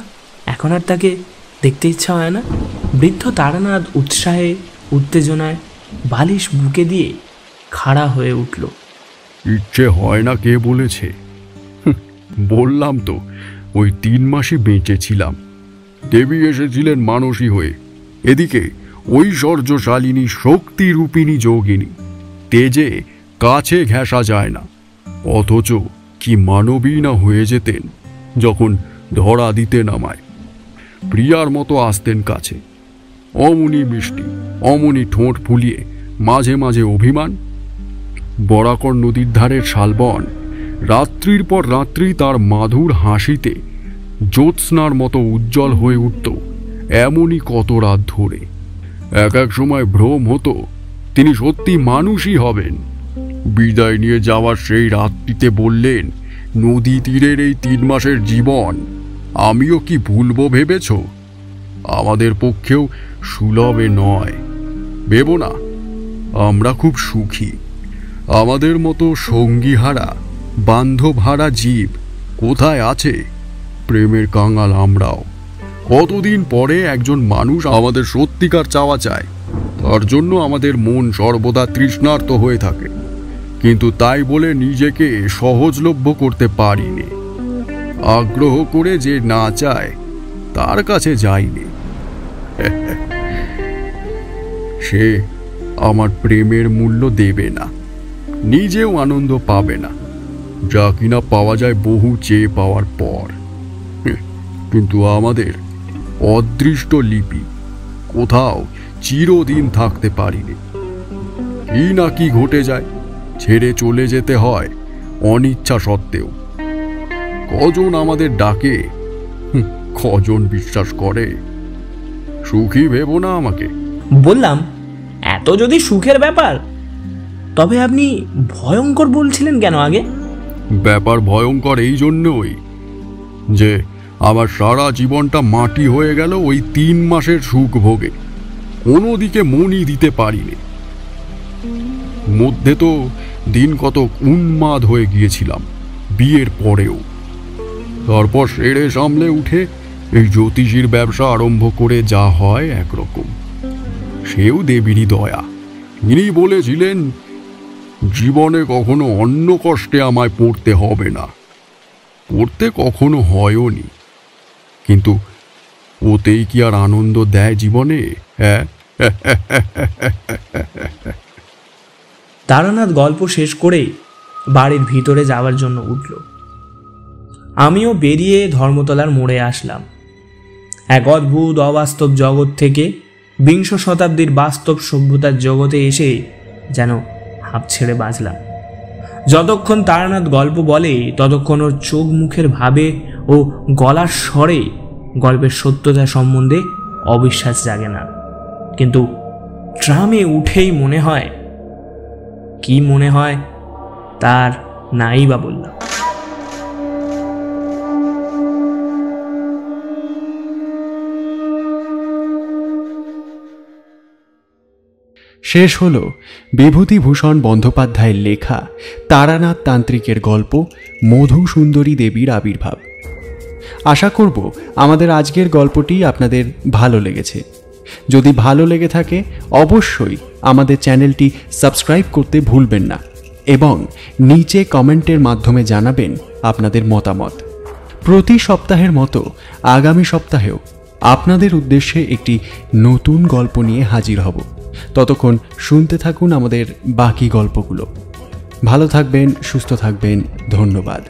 C: এখন আর তাকে দেখতে ইচ্ছা হয় না? বৃদ্ধ তারানাথ উৎসাহে উত্তেজনায় বালিশ বুকে দিয়ে খাড়া হয়ে উঠল।
B: ইচ্ছে হয় না কে বলেছে? বললাম তো, ওই 3 মাসই বেঁচেছিলাম। দেবী এসেছিলেন মানসী হয়ে। এদিকে ঐশ্বর্যশালিনী শক্তিরূপিণী যোগিনী, তেজে কাছে ঘেঁষা যায় না।
A: অথচ কি মানবী না হয়ে যেতেন যখন ধরা দিতে নামায়। প্রিয়ার মতো আসতেন কাছে, অমনি মিষ্টি, অমনি ঠোঁট ফুলিয়ে, মাঝে মাঝে অভিমান। বরাকর নদীর ধারের শালবন রাত্রির পর রাত্রি তার মাধুর হাসিতে জ্যোৎস্নার মতো উজ্জ্বল হয়ে উঠত, এমনই কত রাত ধরে। এক এক সময় ভ্রম হতো তিনি সত্যি মানুষই হবেন। বিদায় নিয়ে যাওয়ার সেই রাতটিতে বললেন, নদী তীরের এই 3 মাসের জীবন আমিও কি ভুলবো ভেবেছ? আমাদের পক্ষেও সুলভে নয়, ভেবো না, আমরা খুব সুখী। আমাদের মতো সঙ্গীহারা বান্ধবহারা জীব কোথায় আছে? প্রেমের কাঙাল আমরাও। কতদিন পরে একজন মানুষ আমাদের সত্যিকার চাওয়া চায়, তার জন্য আমাদের মন সর্বদা তৃষ্ণার্ত হয়ে থাকে, কিন্তু তাই বলে নিজেকে সহজলভ্য করতে পারিনি। আগ্রহ করে যে না চায় তার কাছে যাইনি। সে আমার প্রেমের মূল্য দেবে না, নিজেও আনন্দ পাবে না, যা কিনা পাওয়া যায় বহু চেয়ে পাওয়ার পর। কিন্তু আমাদের অদৃষ্ট লিপি কোথাও চিরদিন থাকতে পারিনি। কি না কি ঘটে যায়, ছেড়ে চলে যেতে হয় অনিচ্ছা সত্ত্বেও। কজন আমাদের ডাকে, কজন বিশ্বাস করে? সুখী ভেবো না আমাকে।
C: বললাম, এত যদি সুখের ব্যাপার, তবে আপনি ভয়ঙ্কর বলছিলেন কেন আগে?
A: ব্যাপার ভয়ঙ্কর এই জন্যই যে আমার সারা জীবনটা মাটি হয়ে গেল ওই 3 মাসের সুখ ভোগে। কোনো দিকে মনই দিতে পারিনি। মধ্যে তো দিন কত উন্মাদ হয়ে গিয়েছিলাম বিয়ের পরেও। তারপর সেরে সামলে উঠে এই জ্যোতিষীর ব্যবসা আরম্ভ করে যা হয় একরকম। সেও দেবীরই দয়া। ইনি বলেছিলেন, জীবনে কখনো অন্য কষ্টে আমায় পড়তে হবে না। পড়তে কখনো হয়ও নি, কিন্তু ওতেই কি আর আনন্দ দেয় জীবনে? হ্যাঁ।
C: তারানাথ গল্প শেষ করে বাড়ির ভিতরে যাওয়ার জন্য উঠল। আমিও বেরিয়ে ধর্মতলার মোড়ে আসলাম। এক অদ্ভুত অবাস্তব জগৎ থেকে 20 শতাব্দীর বাস্তব সভ্যতার জগতে এসে যেন হাঁপ ছেড়ে বাঁচলাম। যতক্ষণ তারানাথ গল্প বলে ততক্ষণ ওর চোখ মুখের ভাবে ও গলার স্বরে গল্পের সত্যতা সম্বন্ধে অবিশ্বাস জাগে না, কিন্তু ট্রামে উঠেই মনে হয়, কি মনে হয় তার নাই বা বললাম।
B: শেষ হল বিভূতিভূষণ বন্দ্যোপাধ্যায়ের লেখা তারানাথ তান্ত্রিকের গল্প মধু সুন্দরী দেবীর আবির্ভাব। আশা করব আমাদের আজকের গল্পটি আপনাদের ভালো লেগেছে। যদি ভালো লেগে থাকে অবশ্যই আমাদের চ্যানেলটি সাবস্ক্রাইব করতে ভুলবেন না এবং নিচে কমেন্টের মাধ্যমে জানাবেন আপনাদের মতামত। প্রতি সপ্তাহের মতো আগামী সপ্তাহেও আপনাদের উদ্দেশ্যে একটি নতুন গল্প নিয়ে হাজির হব। ততক্ষণ শুনতে থাকুন আমাদের বাকি গল্পগুলো। ভালো থাকবেন, সুস্থ থাকবেন। ধন্যবাদ।